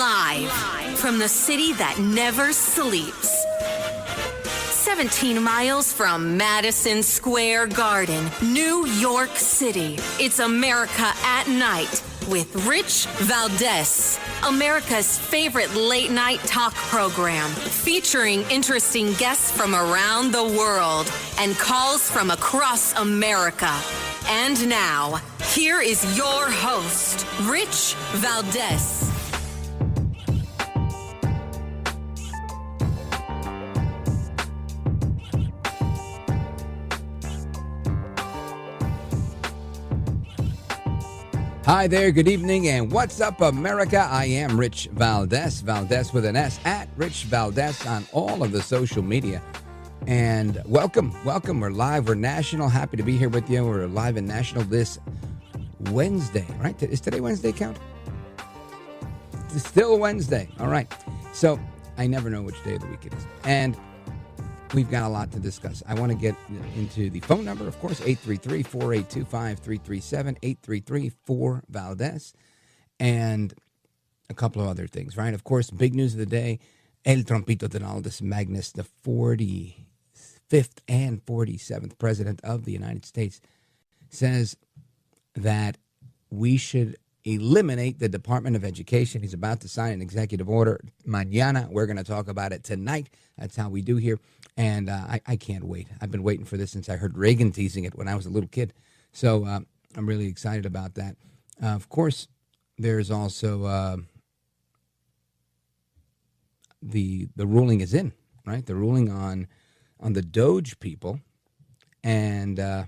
Live from the city that never sleeps. 17 miles from Madison Square Garden, New York City. It's America at Night with Rich Valdez, America's favorite late-night talk program, featuring interesting guests from around the world and calls from across America. And now, here is your host, Rich Valdez. Hi there, good evening, and what's up, America? I am Rich Valdez, Valdez with an S, at Rich Valdez on all of the social media. And welcome. We're live, we're national, happy to be here with you. We're live and national this Wednesday, right? Is today Wednesday, Count? It's still Wednesday, all right. So I never know which day of the week it is. And we've got a lot to discuss. I want to get into the phone number, of course, 833-482-5337, 833-4-Valdez, and a couple of other things, right? Of course, big news of the day, El Trompito Donaldus Magnus, the 45th and 47th President of the United States, says that we should eliminate the Department of Education. He's about to sign an executive order mañana. We're going to talk about it tonight. That's how we do here. And I can't wait. I've been waiting for this since I heard Reagan teasing it when I was a little kid. So I'm really excited about that. Of course, there's also the ruling is in, right? The ruling on the Doge people. And it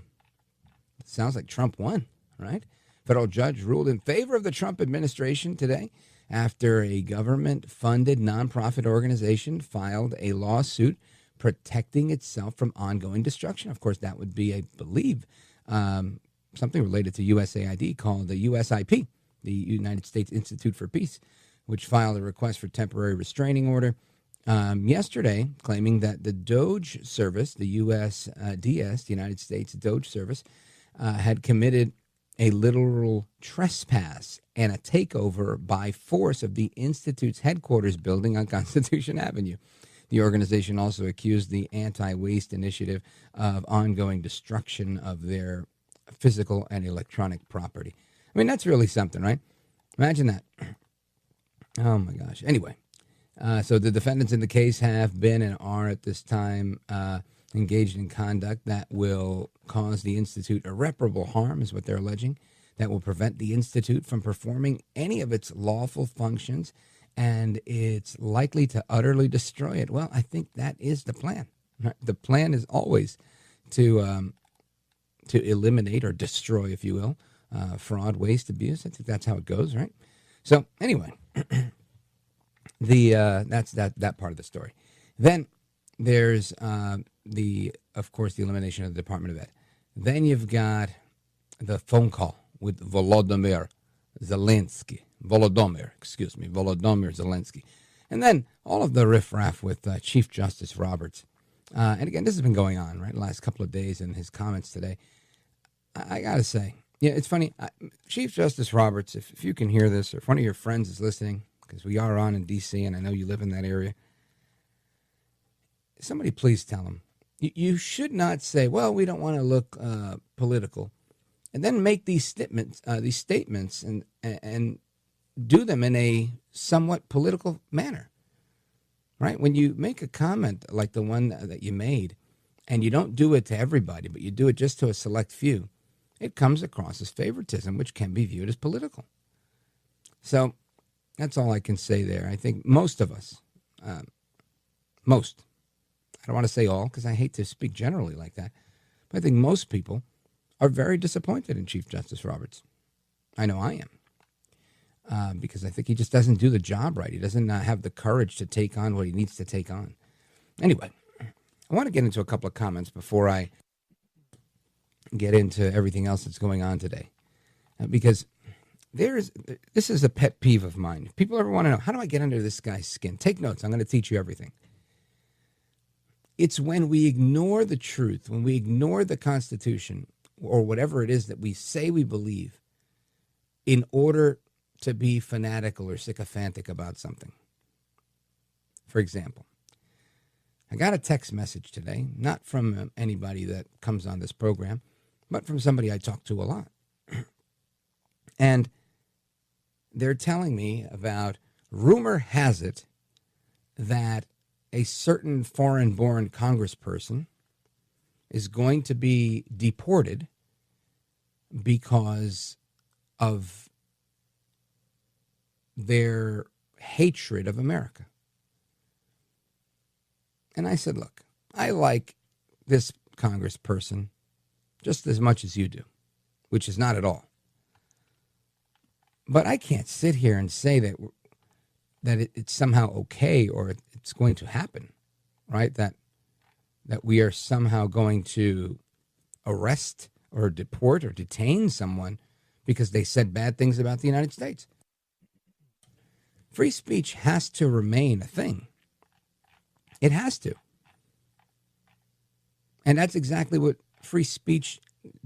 sounds like Trump won, right? Federal judge ruled in favor of the Trump administration today after a government-funded nonprofit organization filed a lawsuit protecting itself from ongoing destruction. Of course, that would be, I believe, something related to USAID called the USIP, the United States Institute for Peace, which filed a request for temporary restraining order yesterday, claiming that the Doge service, the USDS, the United States Doge service, had committed a literal trespass and a takeover by force of the Institute's headquarters building on Constitution Avenue. The organization also accused the Anti-Waste Initiative of ongoing destruction of their physical and electronic property. I mean, that's really something, right? Imagine that. Oh, my gosh. Anyway, so the defendants in the case have been and are at this time engaged in conduct that will cause the Institute irreparable harm, is what they're alleging, that will prevent the Institute from performing any of its lawful functions, and it's likely to utterly destroy it. Well, I think that is the plan. Right? The plan is always to eliminate or destroy, if you will, fraud, waste, abuse. I think that's how it goes, right? So anyway, that's that part of the story. Then there's of course, the elimination of the Department of Ed. Then you've got the phone call with Volodymyr Zelensky. Volodymyr Zelensky. And then all of the riffraff with Chief Justice Roberts. And again, this has been going on, right, the last couple of days in his comments today. I got to say, yeah, it's funny. Chief Justice Roberts, if you can hear this, or if one of your friends is listening, because we are on in D.C., and I know you live in that area, somebody please tell him. You should not say, well, we don't want to look political, and then make these statements and do them in a somewhat political manner, right? When you make a comment like the one that you made, and you don't do it to everybody, but you do it just to a select few, it comes across as favoritism, which can be viewed as political. So that's all I can say there. I think most of us, I don't want to say all because I hate to speak generally like that, but I think most people are very disappointed in Chief Justice Roberts. I know I am, because I think he just doesn't do the job right. He doesn't have the courage to take on what he needs to take on. Anyway, I want to get into a couple of comments before I get into everything else that's going on today, because this is a pet peeve of mine. If people ever want to know, how do I get under this guy's skin? Take notes. I'm going to teach you everything. It's when we ignore the truth, when we ignore the Constitution or whatever it is that we say we believe in order to be fanatical or sycophantic about something. For example, I got a text message today, not from anybody that comes on this program, but from somebody I talk to a lot. And they're telling me about, rumor has it that a certain foreign-born congressperson is going to be deported because of their hatred of America. And I said, look, I like this congressperson just as much as you do, which is not at all. But I can't sit here and say that it's somehow okay or it's going to happen, right? That we are somehow going to arrest or deport or detain someone because they said bad things about the United States. Free speech has to remain a thing. It has to. And that's exactly what free speech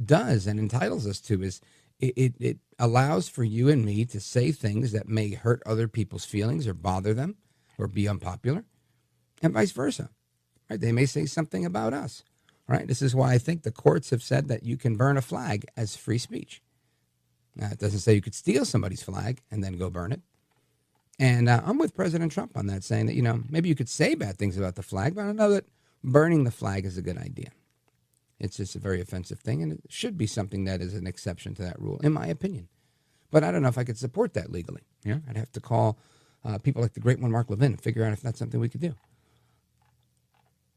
does and entitles us to, is it allows for you and me to say things that may hurt other people's feelings or bother them or be unpopular, and vice versa. Right? They may say something about us. Right? This is why I think the courts have said that you can burn a flag as free speech. Now, it doesn't say you could steal somebody's flag and then go burn it. And I'm with President Trump on that, saying that, maybe you could say bad things about the flag, but I know that burning the flag is a good idea. It's just a very offensive thing, and it should be something that is an exception to that rule, in my opinion. But I don't know if I could support that legally. Yeah, I'd have to call people like the great one, Mark Levin, and figure out if that's something we could do.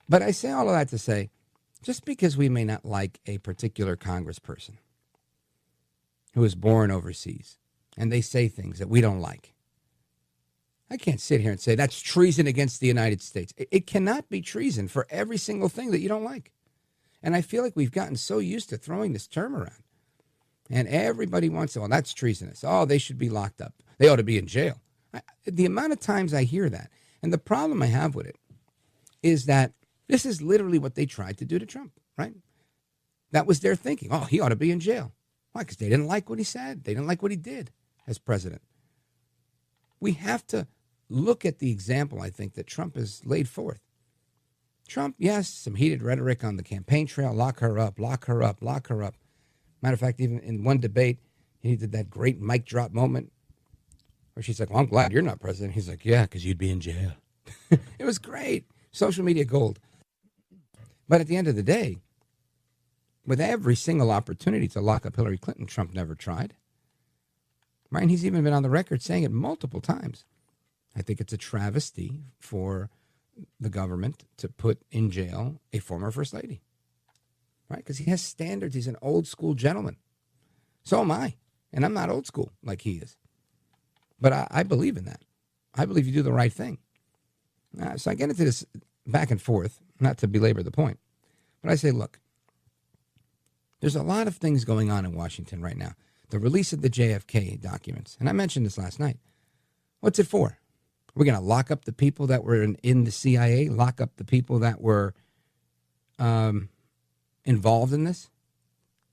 But I say all of that to say, just because we may not like a particular congressperson who is born overseas and they say things that we don't like, I can't sit here and say that's treason against the United States. It cannot be treason for every single thing that you don't like. And I feel like we've gotten so used to throwing this term around. And everybody wants to, well, that's treasonous. Oh, they should be locked up. They ought to be in jail. The amount of times I hear that, and the problem I have with it is that this is literally what they tried to do to Trump, right? That was their thinking. Oh, he ought to be in jail. Why? Because they didn't like what he said. They didn't like what he did as president. We have to look at the example, I think, that Trump has laid forth. Trump, yes, some heated rhetoric on the campaign trail. Lock her up, lock her up, lock her up. Matter of fact, even in one debate, he did that great mic drop moment where she's like, well, I'm glad you're not president. He's like, yeah, because you'd be in jail. It was great. Social media gold. But at the end of the day, with every single opportunity to lock up Hillary Clinton, Trump never tried. Right? And he's even been on the record saying it multiple times. I think it's a travesty for the government to put in jail a former first lady. Right? Because he has standards. He's an old school gentleman. So am I. And I'm not old school like he is. But I believe in that. I believe you do the right thing. So I get into this back and forth, not to belabor the point. But I say, look, there's a lot of things going on in Washington right now. The release of the JFK documents. And I mentioned this last night. What's it for? We're going to lock up the people that were in the CIA, lock up the people that were involved in this?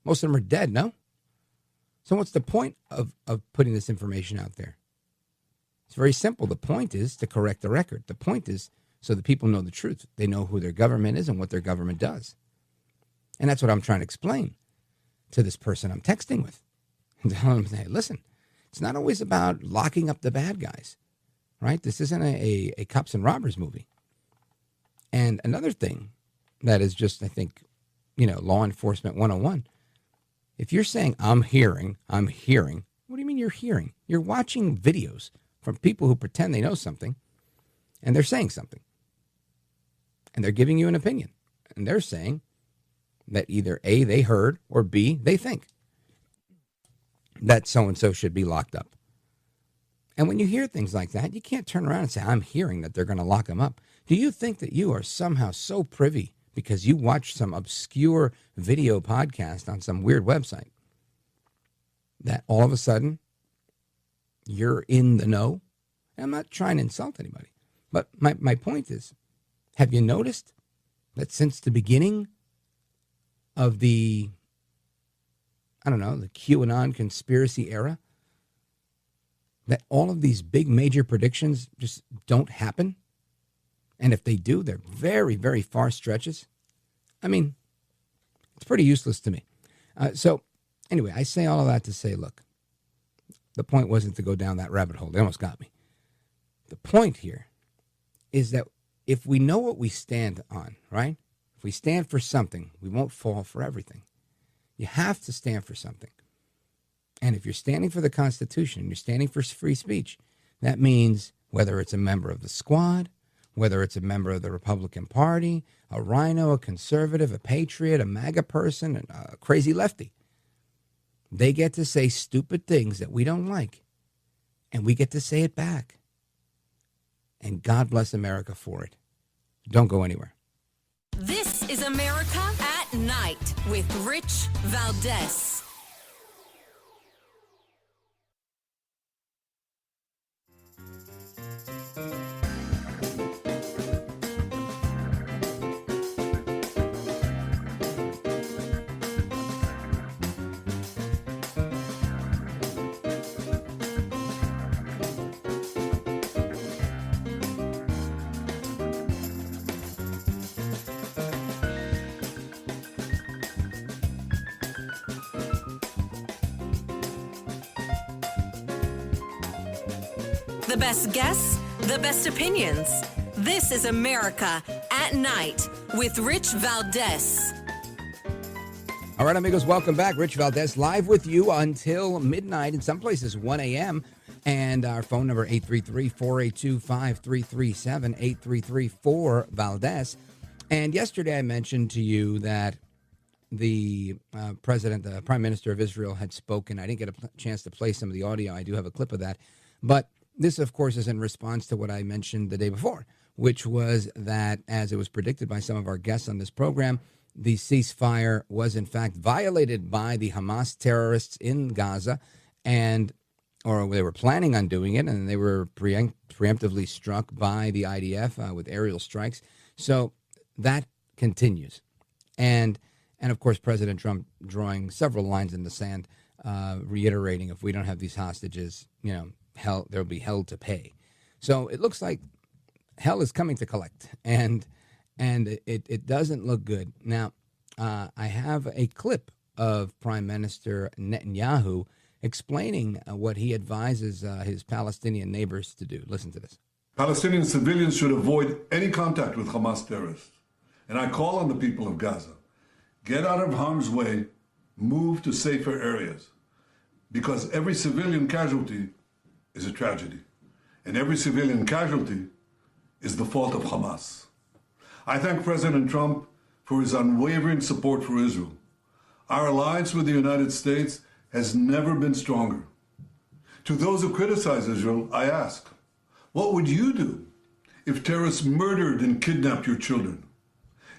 Most of them are dead, no? So what's the point of putting this information out there? It's very simple. The point is to correct the record. The point is so the people know the truth. They know who their government is and what their government does. And that's what I'm trying to explain to this person I'm texting with. And tell them, hey, listen, it's not always about locking up the bad guys, right? This isn't a cops and robbers movie. And another thing that is just, I think, law enforcement 101. If you're saying, I'm hearing, what do you mean you're hearing? You're watching videos from people who pretend they know something, and they're saying something. And they're giving you an opinion. And they're saying that either A, they heard, or B, they think that so-and-so should be locked up. And when you hear things like that, you can't turn around and say, I'm hearing that they're going to lock him up. Do you think that you are somehow so privy because you watched some obscure video podcast on some weird website that all of a sudden you're in the know? And I'm not trying to insult anybody, but my point is, have you noticed that since the beginning of the QAnon conspiracy era, that all of these big major predictions just don't happen? And if they do, they're very, very far stretches. I mean, it's pretty useless to me. So anyway, I say all of that to say, look, the point wasn't to go down that rabbit hole. They almost got me. The point here is that if we know what we stand on, right? If we stand for something, we won't fall for everything. You have to stand for something. And if you're standing for the Constitution, you're standing for free speech, that means whether it's a member of the squad, whether it's a member of the Republican Party, a rhino, a conservative, a patriot, a MAGA person, a crazy lefty, they get to say stupid things that we don't like, and we get to say it back. And God bless America for it. Don't go anywhere. This is America at Night with Rich Valdez. The best guests, the best opinions. This is America at Night with Rich Valdez. All right, amigos, welcome back. Rich Valdez live with you until midnight, in some places 1 a.m. And our phone number, 833-482-5337, 833-4-Valdez. And yesterday I mentioned to you that the Prime Minister of Israel had spoken. I didn't get a chance to play some of the audio. I do have a clip of that. But this, of course, is in response to what I mentioned the day before, which was that, as it was predicted by some of our guests on this program, the ceasefire was, in fact, violated by the Hamas terrorists in Gaza, or they were planning on doing it, and they were preemptively struck by the IDF with aerial strikes. So that continues. And of course, President Trump drawing several lines in the sand, reiterating, if we don't have these hostages, hell, there'll be hell to pay. So it looks like hell is coming to collect, and it doesn't look good. Now, I have a clip of Prime Minister Netanyahu explaining what he advises his Palestinian neighbors to do. Listen to this. Palestinian civilians should avoid any contact with Hamas terrorists. And I call on the people of Gaza, get out of harm's way, move to safer areas, because every civilian casualty is a tragedy, and every civilian casualty is the fault of Hamas. I thank President Trump for his unwavering support for Israel. Our alliance with the United States has never been stronger. To those who criticize Israel, I ask, what would you do if terrorists murdered and kidnapped your children?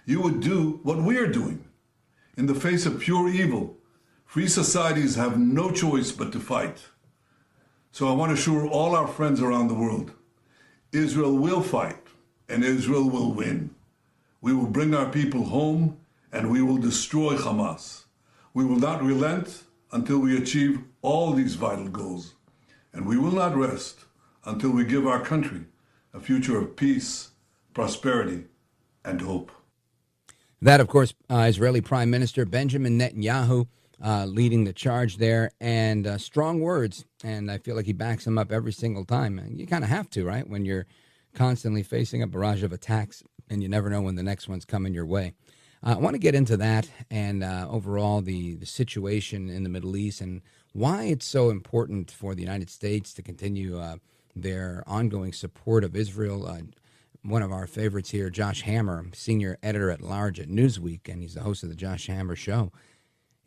You would do what we are doing. In the face of pure evil, free societies have no choice but to fight. So I want to assure all our friends around the world, Israel will fight and Israel will win. We will bring our people home and we will destroy Hamas. We will not relent until we achieve all these vital goals. And we will not rest until we give our country a future of peace, prosperity, and hope. That, of course, Israeli Prime Minister Benjamin Netanyahu leading the charge there, and strong words, and I feel like he backs them up every single time. And you kind of have to, right, when you're constantly facing a barrage of attacks and you never know when the next one's coming your way. I want to get into that and overall the situation in the Middle East and why it's so important for the United States to continue their ongoing support of Israel. One of our favorites here, Josh Hammer, senior editor-at-large at Newsweek, and he's the host of the Josh Hammer Show.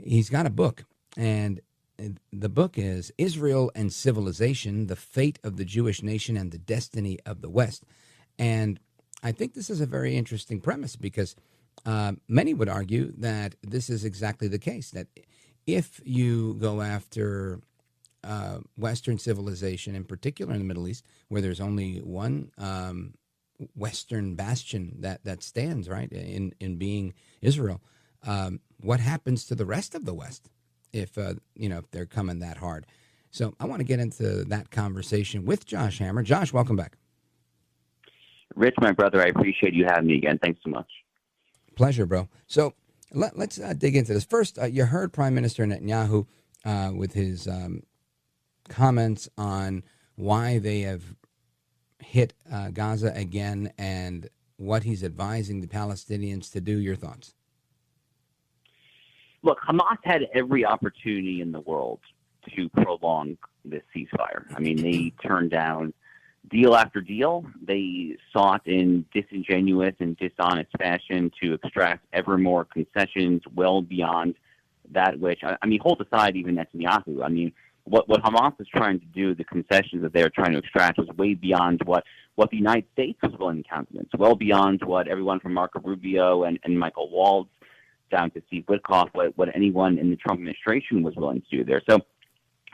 He's got a book, and the book is Israel and Civilization, The Fate of the Jewish Nation and the Destiny of the West. And I think this is a very interesting premise because many would argue that this is exactly the case, that if you go after Western civilization, in particular in the Middle East, where there's only one Western bastion that stands, right, in being Israel, what happens to the rest of the West if they're coming that hard? So I want to get into that conversation with Josh Hammer. Josh, welcome back. Rich, my brother, I appreciate you having me again. Thanks so much. Pleasure, bro. So let's dig into this. First, you heard Prime Minister Netanyahu with his comments on why they have hit Gaza again and what he's advising the Palestinians to do. Your thoughts? Look, Hamas had every opportunity in the world to prolong this ceasefire. I mean, they turned down deal after deal. They sought in disingenuous and dishonest fashion to extract ever more concessions well beyond that which, I mean, hold aside even Netanyahu. I mean, what Hamas is trying to do, the concessions that they're trying to extract was way beyond what the United States was willing to countenance, well beyond what everyone from Marco Rubio and Michael Waltz down to Steve Witkoff, what anyone in the Trump administration was willing to do there. So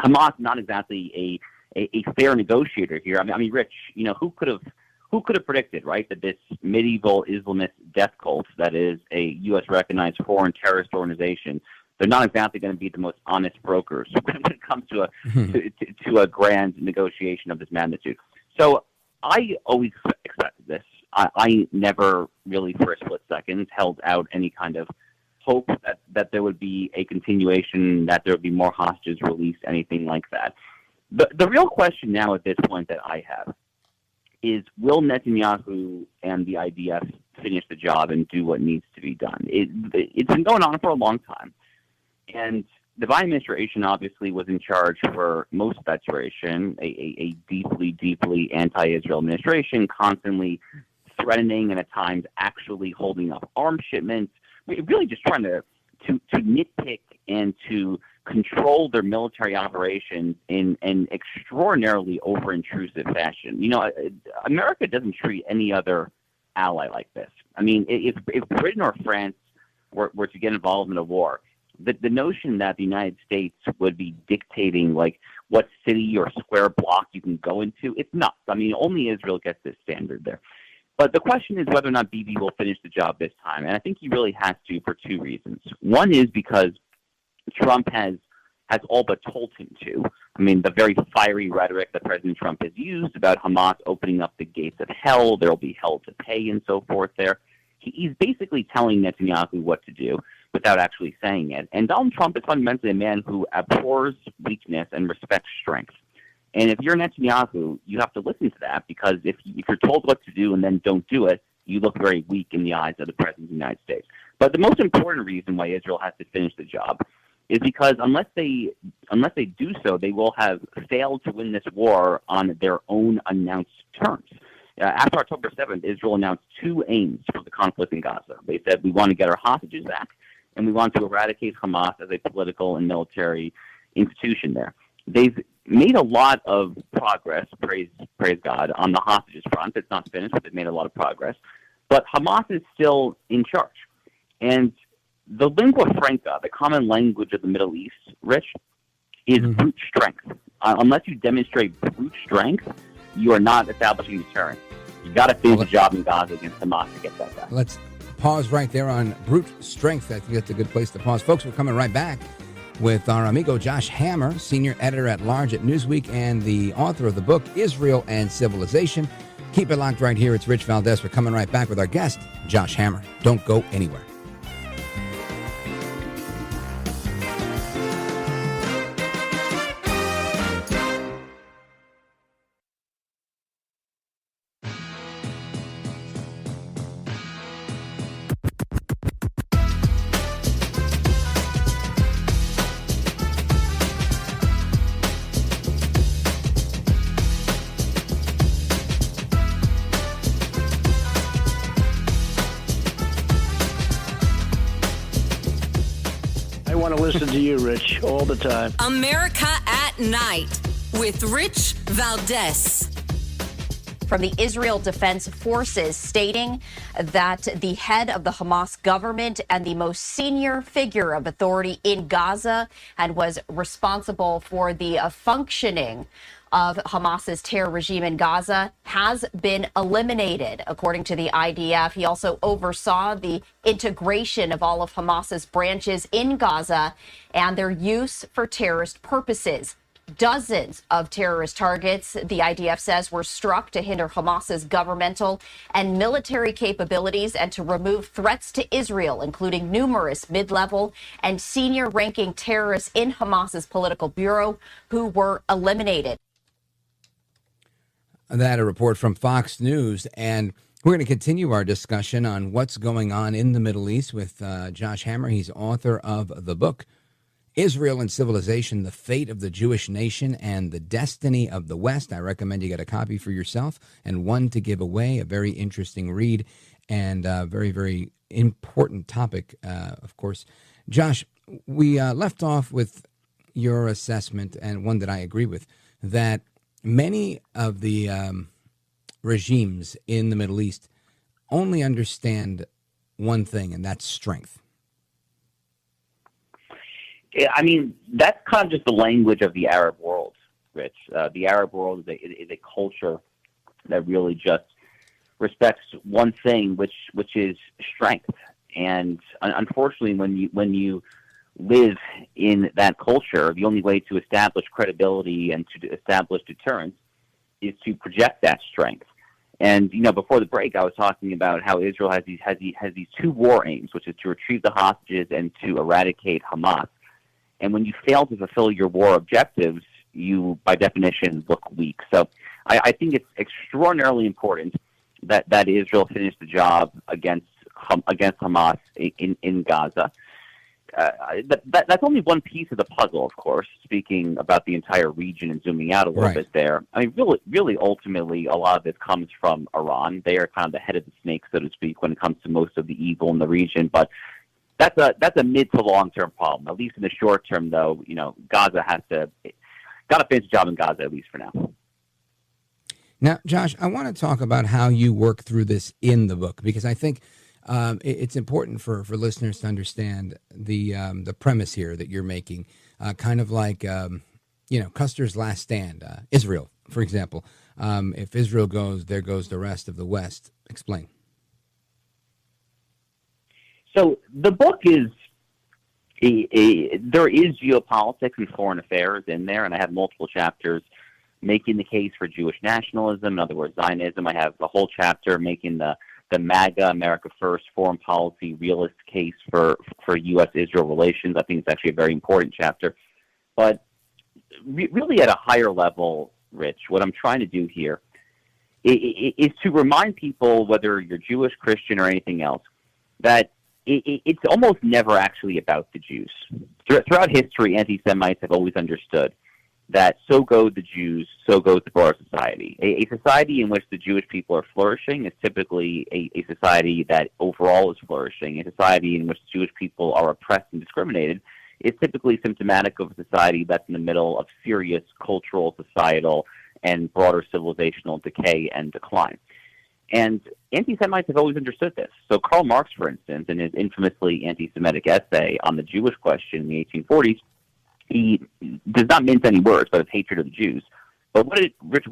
Hamas not exactly a fair negotiator here. I mean, Rich, who could have predicted, right, that this medieval Islamist death cult that is a U.S. recognized foreign terrorist organization, they're not exactly going to be the most honest brokers when it comes to a grand negotiation of this magnitude. So I always expected this. I never really for a split second held out any kind of hope that there would be a continuation, that there would be more hostages released, anything like that. The real question now at this point that I have is, will Netanyahu and the IDF finish the job and do what needs to be done? It's been going on for a long time. And the Biden administration obviously was in charge for most of that duration, a deeply, deeply anti-Israel administration, constantly threatening and at times actually holding up arms shipments, really just trying to nitpick and to control their military operations in an extraordinarily over-intrusive fashion. America doesn't treat any other ally like this. I mean, if Britain or France were to get involved in a war, the notion that the United States would be dictating like what city or square block you can go into, it's nuts. I mean, only Israel gets this standard there. But the question is whether or not Bibi will finish the job this time. And I think he really has to for two reasons. One is because Trump has all but told him to. I mean, the very fiery rhetoric that President Trump has used about Hamas opening up the gates of hell, there will be hell to pay and so forth there. He's basically telling Netanyahu what to do without actually saying it. And Donald Trump is fundamentally a man who abhors weakness and respects strength. And if you're Netanyahu, you have to listen to that, because if you're told what to do and then don't do it, you look very weak in the eyes of the President of the United States. But the most important reason why Israel has to finish the job is because unless they do so, they will have failed to win this war on their own announced terms. After October 7th, Israel announced two aims for the conflict in Gaza. They said, we want to get our hostages back, and we want to eradicate Hamas as a political and military institution there. They've made a lot of progress, praise God, on the hostages front. It's not finished, but they've made a lot of progress. But Hamas is still in charge. And the lingua franca, the common language of the Middle East, Rich, is brute strength. Unless you demonstrate brute strength, you are not establishing deterrence. You got to finish the job in Gaza against Hamas to get that back. Let's pause right there on brute strength. I think that's a good place to pause. Folks, we're coming right back with our amigo Josh Hammer, senior editor-at-large at Newsweek and the author of the book, Israel and Civilization. Keep it locked right here. It's Rich Valdez. We're coming right back with our guest, Josh Hammer. Don't go anywhere. Listen to you, Rich, all the time. America at Night with Rich Valdez. From the Israel Defense Forces, stating that the head of the Hamas government and the most senior figure of authority in Gaza and was responsible for the functioning of Hamas's terror regime in Gaza has been eliminated, according to the IDF. He also oversaw the integration of all of Hamas's branches in Gaza and their use for terrorist purposes. Dozens of terrorist targets, the IDF says, were struck to hinder Hamas's governmental and military capabilities and to remove threats to Israel, including numerous mid-level and senior-ranking terrorists in Hamas's political bureau who were eliminated. That a report from Fox News, and we're going to continue our discussion on what's going on in the Middle East with Josh Hammer. He's author of the book, Israel and Civilization, The Fate of the Jewish Nation and the Destiny of the West. I recommend you get a copy for yourself and one to give away. A very interesting read and very, very important topic, of course. Josh, we left off with your assessment, and one that I agree with, that many of the regimes in the Middle East only understand one thing, and that's strength. I mean, that's kind of just the language of the Arab world, Rich. The Arab world is a culture that really just respects one thing, which is strength. And unfortunately, when you live in that culture, the only way to establish credibility and to establish deterrence is to project that strength. And before the break, I was talking about how Israel has these two war aims, which is to retrieve the hostages and to eradicate Hamas. And when you fail to fulfill your war objectives, you, by definition, look weak. So I think it's extraordinarily important that Israel finish the job against Hamas in Gaza. That's only one piece of the puzzle, of course, speaking about the entire region and zooming out a little bit there. I mean, really, ultimately, a lot of this comes from Iran. They are kind of the head of the snake, so to speak, when it comes to most of the evil in the region. But that's a mid to long term problem. At least in the short term, though, Gaza got to finish the job in Gaza, at least for now. Now, Josh, I want to talk about how you work through this in the book, because I think it's important for listeners to understand the premise here that you're making, kind of like Custer's Last Stand. Israel, for example. If Israel goes, there goes the rest of the West. Explain. So the book is there is geopolitics and foreign affairs in there, and I have multiple chapters making the case for Jewish nationalism, in other words, Zionism. I have a whole chapter making the MAGA, America First, foreign policy realist case for U.S.-Israel relations. I think it's actually a very important chapter. But really at a higher level, Rich, what I'm trying to do here is to remind people, whether you're Jewish, Christian, or anything else, that it's almost never actually about the Jews. Throughout history, anti-Semites have always understood that so go the Jews, so goes the broader society. A society in which the Jewish people are flourishing is typically a society that overall is flourishing. A society in which Jewish people are oppressed and discriminated is typically symptomatic of a society that's in the middle of serious cultural, societal, and broader civilizational decay and decline. And anti-Semites have always understood this. So Karl Marx, for instance, in his infamously anti-Semitic essay on the Jewish question in the 1840s, he does not mince any words about his hatred of the Jews. But what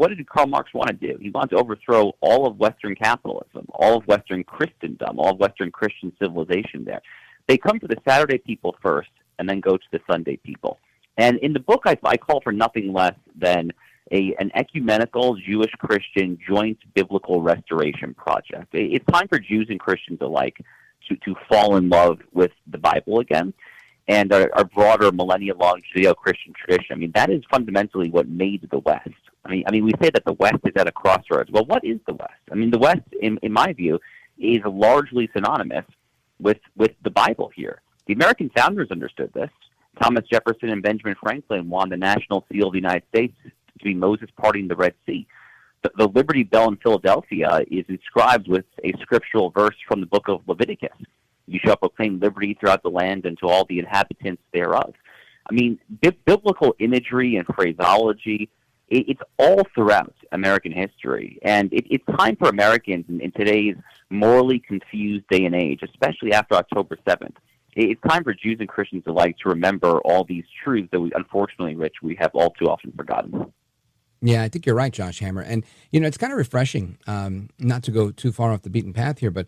did Karl Marx want to do? He wanted to overthrow all of Western capitalism, all of Western Christendom, all of Western Christian civilization there. They come to the Saturday people first and then go to the Sunday people. And in the book, I call for nothing less than an ecumenical Jewish-Christian joint biblical restoration project. It's time for Jews and Christians alike to fall in love with the Bible again and our broader millennia-long Judeo-Christian tradition. I mean, that is fundamentally what made the West. I mean, we say that the West is at a crossroads. Well, what is the West? I mean, the West, in my view, is largely synonymous with the Bible here. The American founders understood this. Thomas Jefferson and Benjamin Franklin won the national seal of the United States to be Moses parting the Red Sea. The Liberty Bell in Philadelphia is inscribed with a scriptural verse from the book of Leviticus. You shall proclaim liberty throughout the land and to all the inhabitants thereof. I mean, biblical imagery and phraseology, it's all throughout American history. And it's time for Americans in today's morally confused day and age, especially after October 7th, it's time for Jews and Christians alike to remember all these truths that we, unfortunately, Rich, we have all too often forgotten. Yeah, I think you're right, Josh Hammer. And, it's kind of refreshing, not to go too far off the beaten path here, but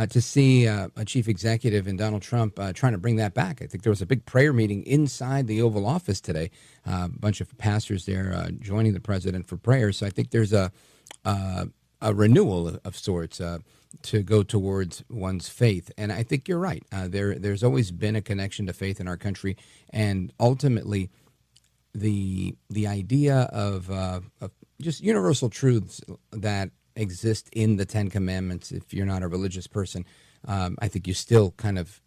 to see a chief executive in Donald Trump trying to bring that back. I think there was a big prayer meeting inside the Oval Office today. A bunch of pastors there joining the president for prayer. So I think there's a renewal of sorts to go towards one's faith. And I think you're right. There's always been a connection to faith in our country, and ultimately the idea of just universal truths that exist in the Ten Commandments. If you're not a religious person, I think you still kind of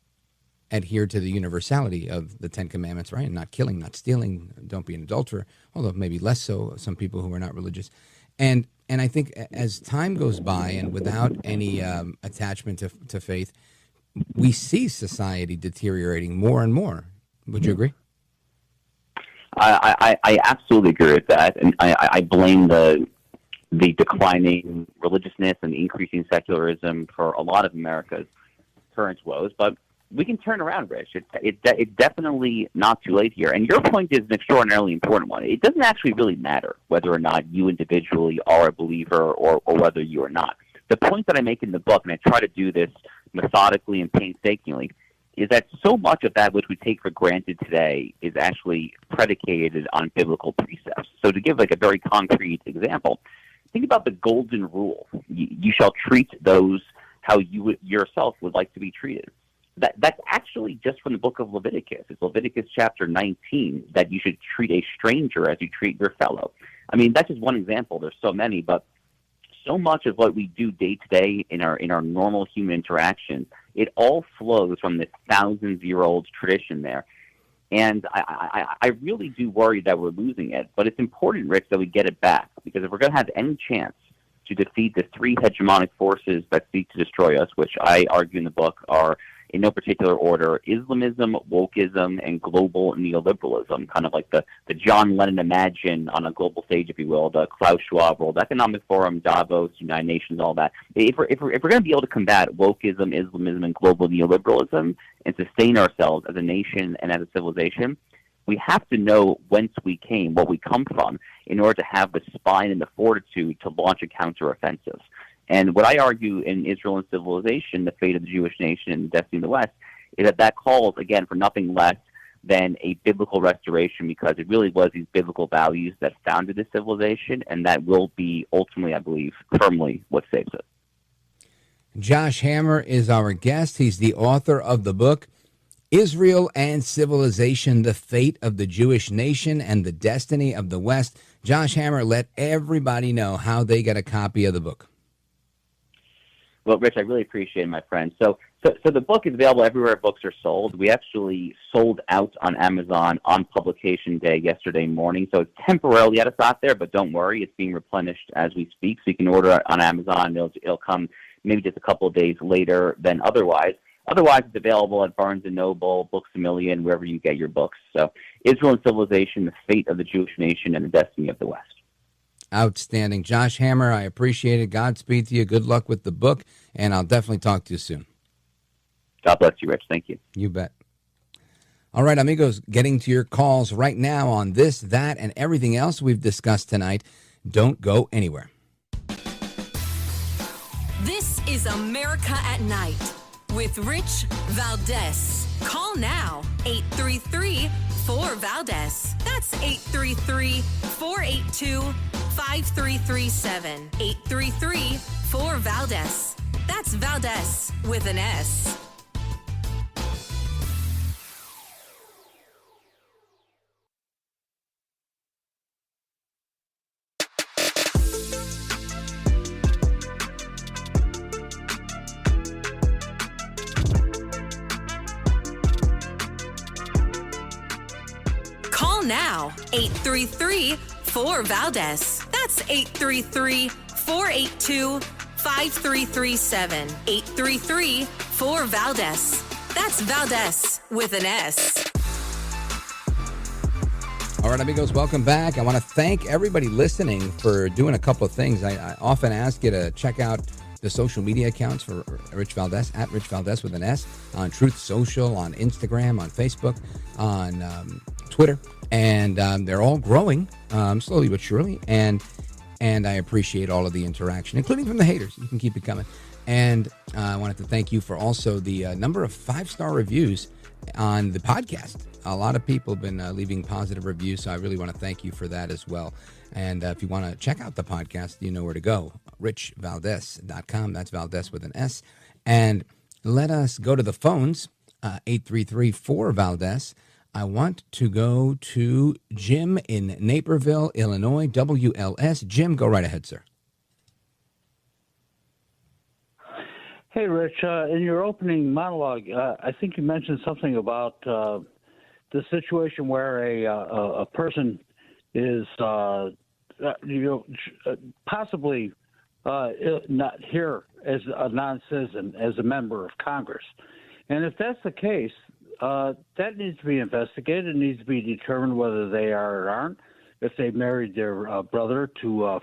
adhere to the universality of the Ten Commandments, right? Not killing, not stealing, don't be an adulterer, although maybe less so some people who are not religious. And I think as time goes by and without any attachment to faith, we see society deteriorating more and more. Would you agree? I absolutely agree with that, and I blame the declining religiousness and increasing secularism for a lot of America's current woes. But we can turn around, Rich. It's definitely not too late here. And your point is an extraordinarily important one. It doesn't actually really matter whether or not you individually are a believer or whether you are not. The point that I make in the book, and I try to do this methodically and painstakingly, is that so much of that which we take for granted today is actually predicated on biblical precepts. So to give like a very concrete example, think about the golden rule. You shall treat those how you yourself would like to be treated. That's actually just from the book of Leviticus. It's Leviticus chapter 19, that you should treat a stranger as you treat your fellow. I mean, that's just one example. There's so many, but so much of what we do day to day in our normal human interactions, it all flows from this thousands-year-old tradition there. And I really do worry that we're losing it. But it's important, Rich, that we get it back, because if we're going to have any chance to defeat the three hegemonic forces that seek to destroy us, which I argue in the book are, in no particular order, Islamism, wokeism, and global neoliberalism, kind of like the John Lennon Imagine on a global stage, if you will, the Klaus Schwab World Economic Forum, Davos, United Nations, all that. If we're going to be able to combat wokeism, Islamism, and global neoliberalism and sustain ourselves as a nation and as a civilization, we have to know whence we came, what we come from, in order to have the spine and the fortitude to launch a counteroffensive. And what I argue in Israel and Civilization, the fate of the Jewish nation and the destiny of the West, is that calls, again, for nothing less than a biblical restoration, because it really was these biblical values that founded this civilization, and that will be ultimately, I believe, firmly what saves it. Josh Hammer is our guest. He's the author of the book, Israel and Civilization, the Fate of the Jewish Nation and the Destiny of the West. Josh Hammer, let everybody know how they get a copy of the book. Well, Rich, I really appreciate it, my friend. So the book is available everywhere books are sold. We actually sold out on Amazon on publication day yesterday morning. So it's temporarily out of stock there, but don't worry, it's being replenished as we speak. So you can order it on Amazon. It'll come maybe just a couple of days later than otherwise. Otherwise, it's available at Barnes & Noble, Books A Million, wherever you get your books. So Israel and Civilization, the Fate of the Jewish Nation and the Destiny of the West. Outstanding. Josh Hammer, I appreciate it. Godspeed to you. Good luck with the book, and I'll definitely talk to you soon. God bless you, Rich. Thank you. You bet. All right, amigos, getting to your calls right now on this, that, and everything else we've discussed tonight. Don't go anywhere. This is America at Night with Rich Valdez. Call now, 833-4-VALDEZ. That's 833-482-5337. 833-4-VALDEZ. That's Valdez with an S. Call now, 833-4-VALDEZ. That's 833-482-5337. 833-4-VALDEZ. That's Valdez with an S. All right, amigos, welcome back. I want to thank everybody listening for doing a couple of things. I often ask you to check out the social media accounts for Rich Valdez, at Rich Valdez with an S, on Truth Social, on Instagram, on Facebook, on Twitter. And they're all growing slowly but surely. And I appreciate all of the interaction, including from the haters. You can keep it coming. And I wanted to thank you for also the number of 5-star reviews on the podcast. A lot of people have been leaving positive reviews, so I really want to thank you for that as well. And if you want to check out the podcast, you know where to go. richvaldez.com. That's Valdez with an S. And let us go to the phones, 833-4-VALDEZ. I want to go to Jim in Naperville, Illinois, WLS. Jim, go right ahead, sir. Hey, Rich, in your opening monologue, I think you mentioned something about the situation where a person is possibly not here as a non-citizen, as a member of Congress. And if that's the case, that needs to be investigated. It needs to be determined whether they are or aren't. If they married their brother to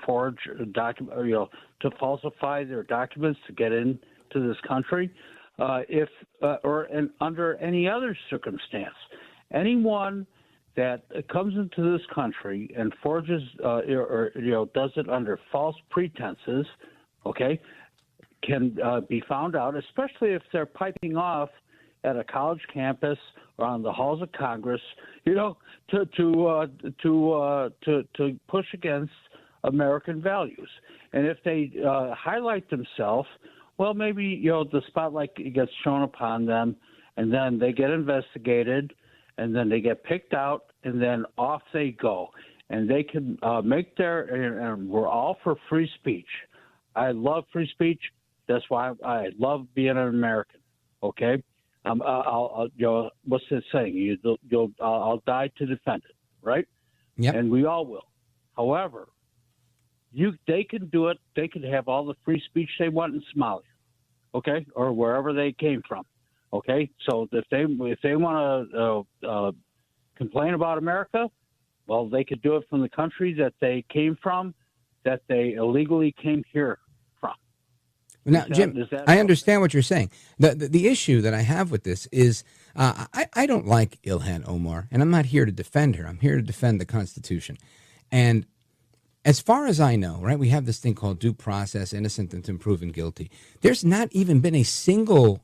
forge a document, to falsify their documents to get into this country, under any other circumstance, anyone that comes into this country and forges does it under false pretenses, okay, can be found out, especially if they're piping off at a college campus or on the halls of Congress, to push against American values. And if they highlight themselves, well, maybe the spotlight gets shown upon them, and then they get investigated, and then they get picked out, and then off they go. And they can make and we're all for free speech. I love free speech. That's why I love being an American. Okay, what's it saying? I'll die to defend it, right? Yep. And we all will. However, they can do it. They can have all the free speech they want in Somalia, okay, or wherever they came from. Okay, so if they want to complain about America, well, they could do it from the country that they came from, that they illegally came here from. Now, Jim, I understand what you're saying. The issue that I have with this is I don't like Ilhan Omar, and I'm not here to defend her. I'm here to defend the Constitution. And as far as I know, right, we have this thing called due process, innocent until proven guilty. There's not even been a single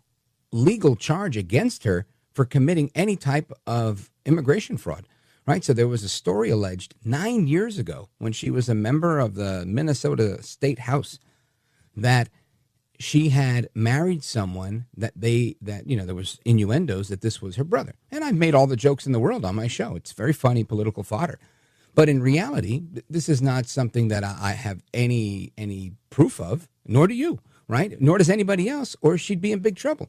legal charge against her for committing any type of immigration fraud, right? So there was a story alleged 9 years ago when she was a member of the Minnesota State House that she had married someone that there was innuendos that this was her brother. And I've made all the jokes in the world on my show. It's very funny political fodder. But in reality, this is not something that I have any proof of, nor do you, right? Nor does anybody else, or she'd be in big trouble.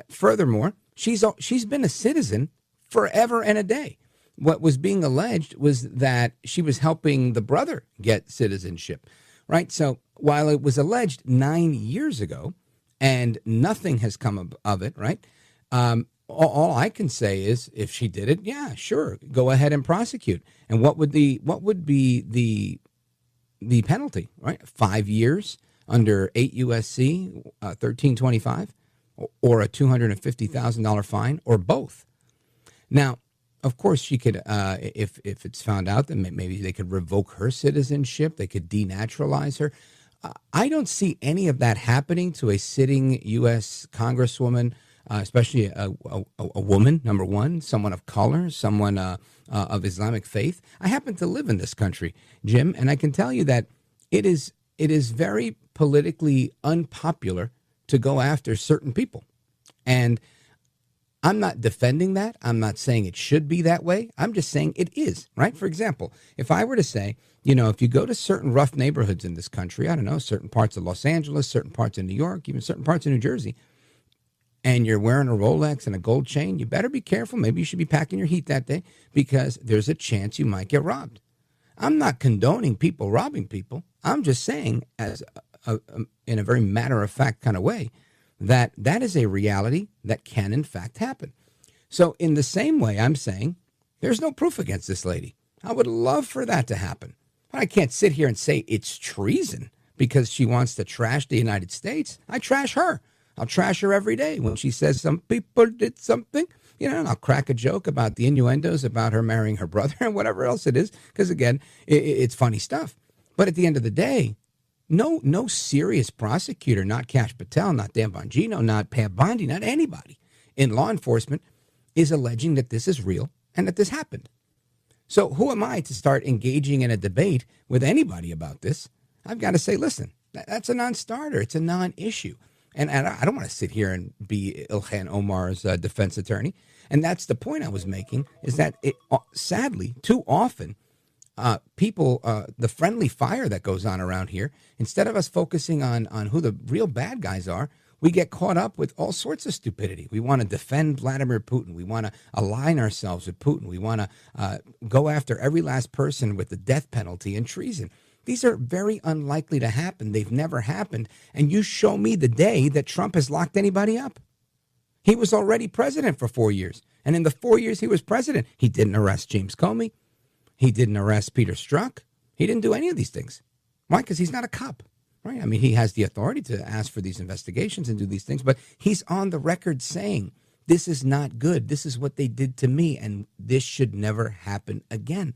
Furthermore, she's been a citizen forever and a day. What was being alleged was that she was helping the brother get citizenship, right? So while it was alleged 9 years ago and nothing has come of it, right? All I can say is if she did it, yeah, sure, go ahead and prosecute. And what would be the penalty, right? 5 years under 8 USC 1325, or a $250,000 fine, or both. Now, of course, she could, if it's found out, then maybe they could revoke her citizenship. They could denaturalize her. I don't see any of that happening to a sitting U.S. Congresswoman, especially a woman, number one, someone of color, someone of Islamic faith. I happen to live in this country, Jim, and I can tell you that it is very politically unpopular to go after certain people. And I'm not defending that. I'm not saying it should be that way. I'm just saying it is, right? For example, if I were to say, if you go to certain rough neighborhoods in this country, I don't know, certain parts of Los Angeles, certain parts of New York, even certain parts of New Jersey, and you're wearing a Rolex and a gold chain, you better be careful. Maybe you should be packing your heat that day because there's a chance you might get robbed. I'm not condoning people robbing people. I'm just saying, as in a very matter-of-fact kind of way, that is a reality that can, in fact, happen. So in the same way, I'm saying there's no proof against this lady. I would love for that to happen. But I can't sit here and say it's treason because she wants to trash the United States. I trash her. I'll trash her every day when she says some people did something, and I'll crack a joke about the innuendos about her marrying her brother and whatever else it is, because, again, it's funny stuff. But at the end of the day, No serious prosecutor, not Kash Patel, not Dan Bongino, not Pam Bondi, not anybody in law enforcement is alleging that this is real and that this happened. So who am I to start engaging in a debate with anybody about this? I've got to say, listen, that's a non-starter. It's a non-issue. And I don't want to sit here and be Ilhan Omar's defense attorney. And that's the point I was making, is that sadly, too often, people, the friendly fire that goes on around here, instead of us focusing on who the real bad guys are, we get caught up with all sorts of stupidity. We want to defend Vladimir Putin. We want to align ourselves with Putin. We want to go after every last person with the death penalty and treason. These are very unlikely to happen. They've never happened. And you show me the day that Trump has locked anybody up. He was already president for 4 years. And in the 4 years he was president, he didn't arrest James Comey. He didn't arrest Peter Strzok. He didn't do any of these things. Why? Because he's not a cop. Right? I mean, he has the authority to ask for these investigations and do these things, but he's on the record saying, this is not good. This is what they did to me, and this should never happen again.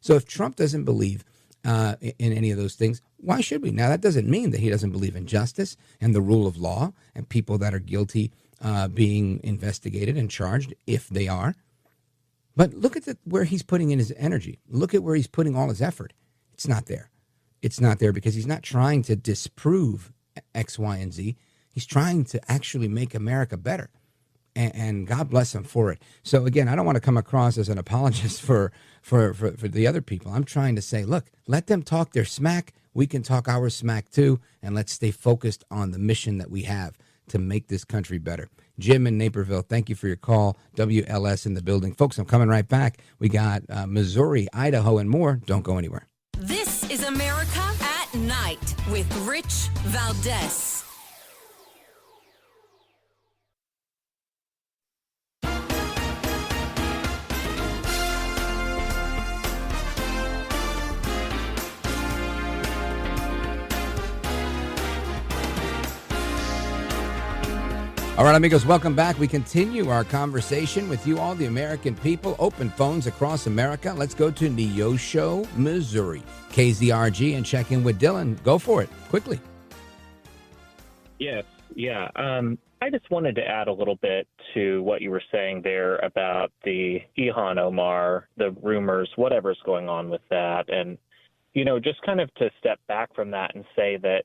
So if Trump doesn't believe in any of those things, why should we? Now, that doesn't mean that he doesn't believe in justice and the rule of law and people that are guilty being investigated and charged if they are. But look at where he's putting in his energy. Look at where he's putting all his effort. It's not there. It's not there because he's not trying to disprove X, Y, and Z. He's trying to actually make America better. And God bless him for it. So, again, I don't want to come across as an apologist for the other people. I'm trying to say, look, let them talk their smack. We can talk our smack, too. And let's stay focused on the mission that we have to make this country better. Jim in Naperville, thank you for your call. WLS in the building. Folks, I'm coming right back. We got Missouri, Idaho, and more. Don't go anywhere. This is America at Night with Rich Valdez. All right, amigos, welcome back. We continue our conversation with you all, the American people. Open phones across America. Let's go to Neosho, Missouri. KZRG, and check in with Dylan. Go for it, quickly. Yes, yeah. I just wanted to add a little bit to what you were saying there about the Ilhan Omar, the rumors, whatever's going on with that. And, just kind of to step back from that and say that,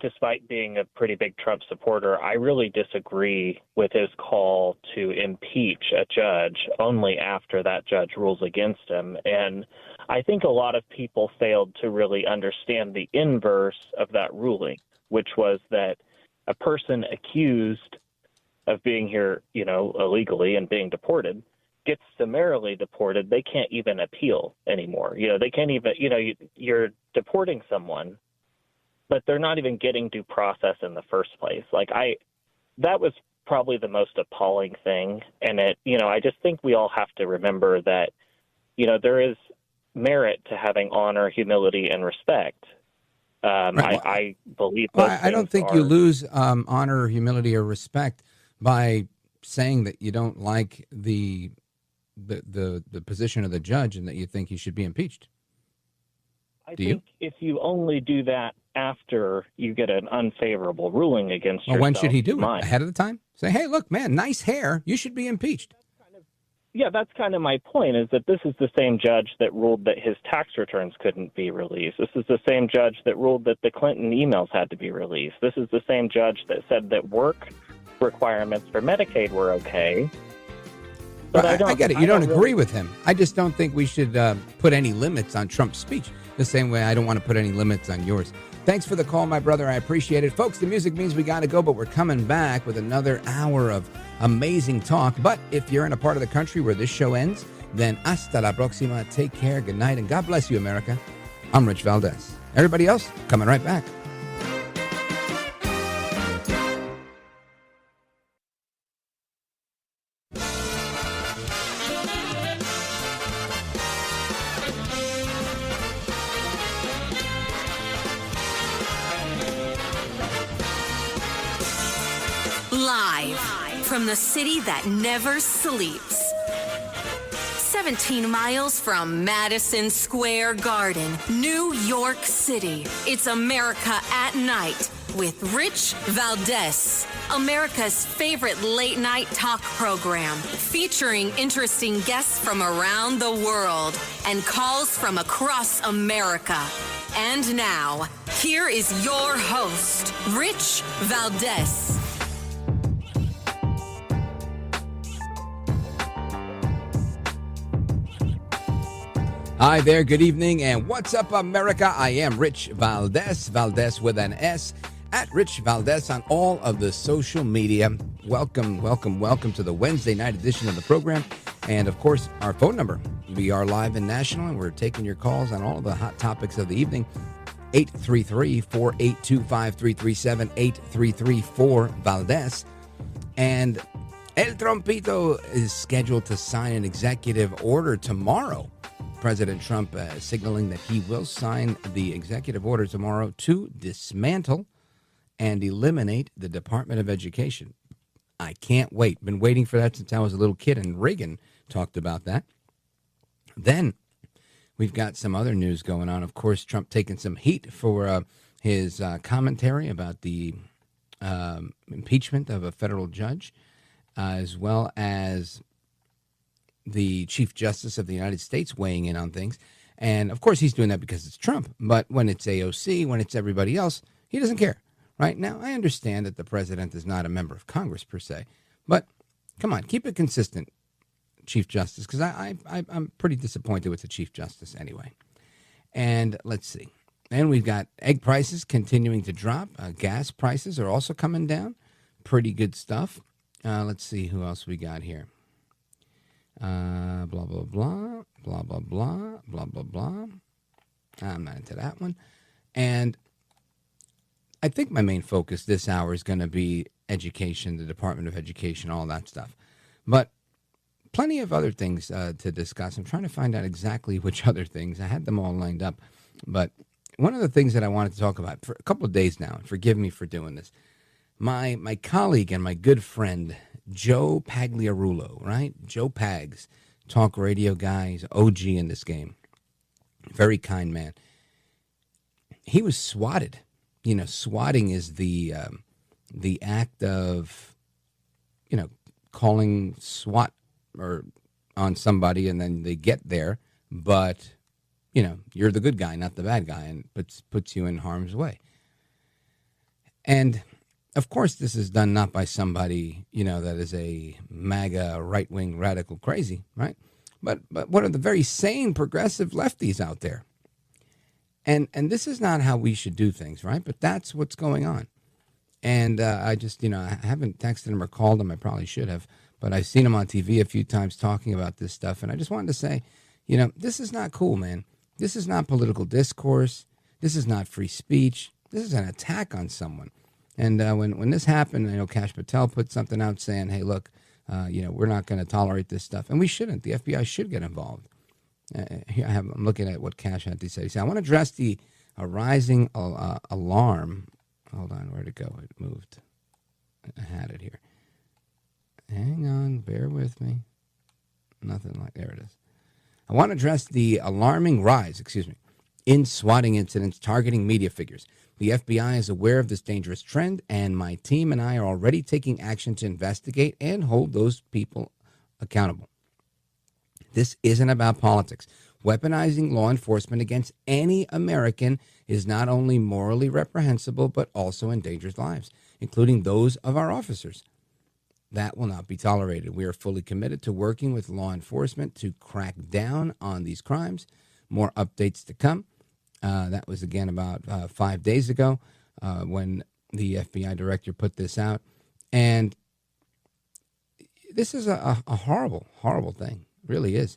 despite being a pretty big Trump supporter, I really disagree with his call to impeach a judge only after that judge rules against him. And I think a lot of people failed to really understand the inverse of that ruling, which was that a person accused of being here, illegally and being deported gets summarily deported. They can't even appeal anymore. They can't even, you're deporting someone, but they're not even getting due process in the first place. That was probably the most appalling thing. And I just think we all have to remember that, there is merit to having honor, humility, and respect. Right. I believe. I don't think you lose honor, humility, or respect by saying that you don't like the position of the judge and that you think he should be impeached. I think if you only do that after you get an unfavorable ruling against yourself. Well, when should he do it? Ahead of the time? Say, hey, look, man, nice hair. You should be impeached. That's kind of my point, is that this is the same judge that ruled that his tax returns couldn't be released. This is the same judge that ruled that the Clinton emails had to be released. This is the same judge that said that work requirements for Medicaid were okay. But I get it. You don't agree with him. I just don't think we should put any limits on Trump's speech, the same way I don't want to put any limits on yours. Thanks for the call, my brother. I appreciate it. Folks, the music means we got to go, but we're coming back with another hour of amazing talk. But if you're in a part of the country where this show ends, then hasta la próxima. Take care, good night, and God bless you, America. I'm Rich Valdez. Everybody else, coming right back. Live from the city that never sleeps. 17 miles from Madison Square Garden, New York City. It's America at Night with Rich Valdez, America's favorite late-night talk program, featuring interesting guests from around the world and calls from across America. And now, here is your host, Rich Valdez. Hi there, good evening, and what's up, America? I am Rich Valdez, Valdez with an S, at Rich Valdez on all of the social media. Welcome to the Wednesday night edition of the program. And, of course, our phone number. We are live and national, and we're taking your calls on all of the hot topics of the evening. 833-482-5337, 833-4-Valdez. And El Trompito is scheduled to sign an executive order tomorrow. President Trump signaling that he will sign the executive order tomorrow to dismantle and eliminate the Department of Education. I can't wait. Been waiting for that since I was a little kid, and Reagan talked about that. Then we've got some other news going on. Of course, Trump taking some heat for his commentary about the impeachment of a federal judge, as well as the Chief Justice of the United States weighing in on things. And, of course, he's doing that because it's Trump. But when it's AOC, when it's everybody else, he doesn't care. Right now, I understand that the president is not a member of Congress, per se. But, come on, keep it consistent, Chief Justice, because I'm pretty disappointed with the Chief Justice anyway. And let's see. And we've got egg prices continuing to drop. Gas prices are also coming down. Pretty good stuff. Let's see who else we got here. Blah, blah, blah, blah, blah, blah, blah, blah, blah. I'm not into that one. And I think my main focus this hour is going to be education, the Department of Education, all that stuff. But plenty of other things to discuss. I'm trying to find out exactly which other things. I had them all lined up. But one of the things that I wanted to talk about for a couple of days now, and forgive me for doing this, my colleague and my good friend, Joe Pagliarulo, right? Joe Pags, talk radio guy, he's OG in this game. Very kind man. He was swatted. You know, swatting is the act of, calling SWAT or on somebody and then they get there, but, you're the good guy, not the bad guy, and puts you in harm's way. And of course, this is done not by somebody, that is a MAGA right-wing radical crazy, right? But one of the very sane progressive lefties out there. And this is not how we should do things, right? But that's what's going on. And I just, I haven't texted him or called him. I probably should have. But I've seen him on TV a few times talking about this stuff. And I just wanted to say, this is not cool, man. This is not political discourse. This is not free speech. This is an attack on someone. And when this happened, Kash Patel put something out saying, hey, look, we're not going to tolerate this stuff. And we shouldn't. The FBI should get involved. I'm looking at what Kash had to say. He said, I want to address the rising alarm. Hold on, where'd it go? It moved. I had it here. Hang on, bear with me. Nothing like, there it is. I want to address the alarming rise, in swatting incidents targeting media figures. The FBI is aware of this dangerous trend, and my team and I are already taking action to investigate and hold those people accountable. This isn't about politics. Weaponizing law enforcement against any American is not only morally reprehensible, but also endangers lives, including those of our officers. That will not be tolerated. We are fully committed to working with law enforcement to crack down on these crimes. More updates to come. That was, again, about 5 days ago when the FBI director put this out. And this is a horrible, horrible thing. It really is.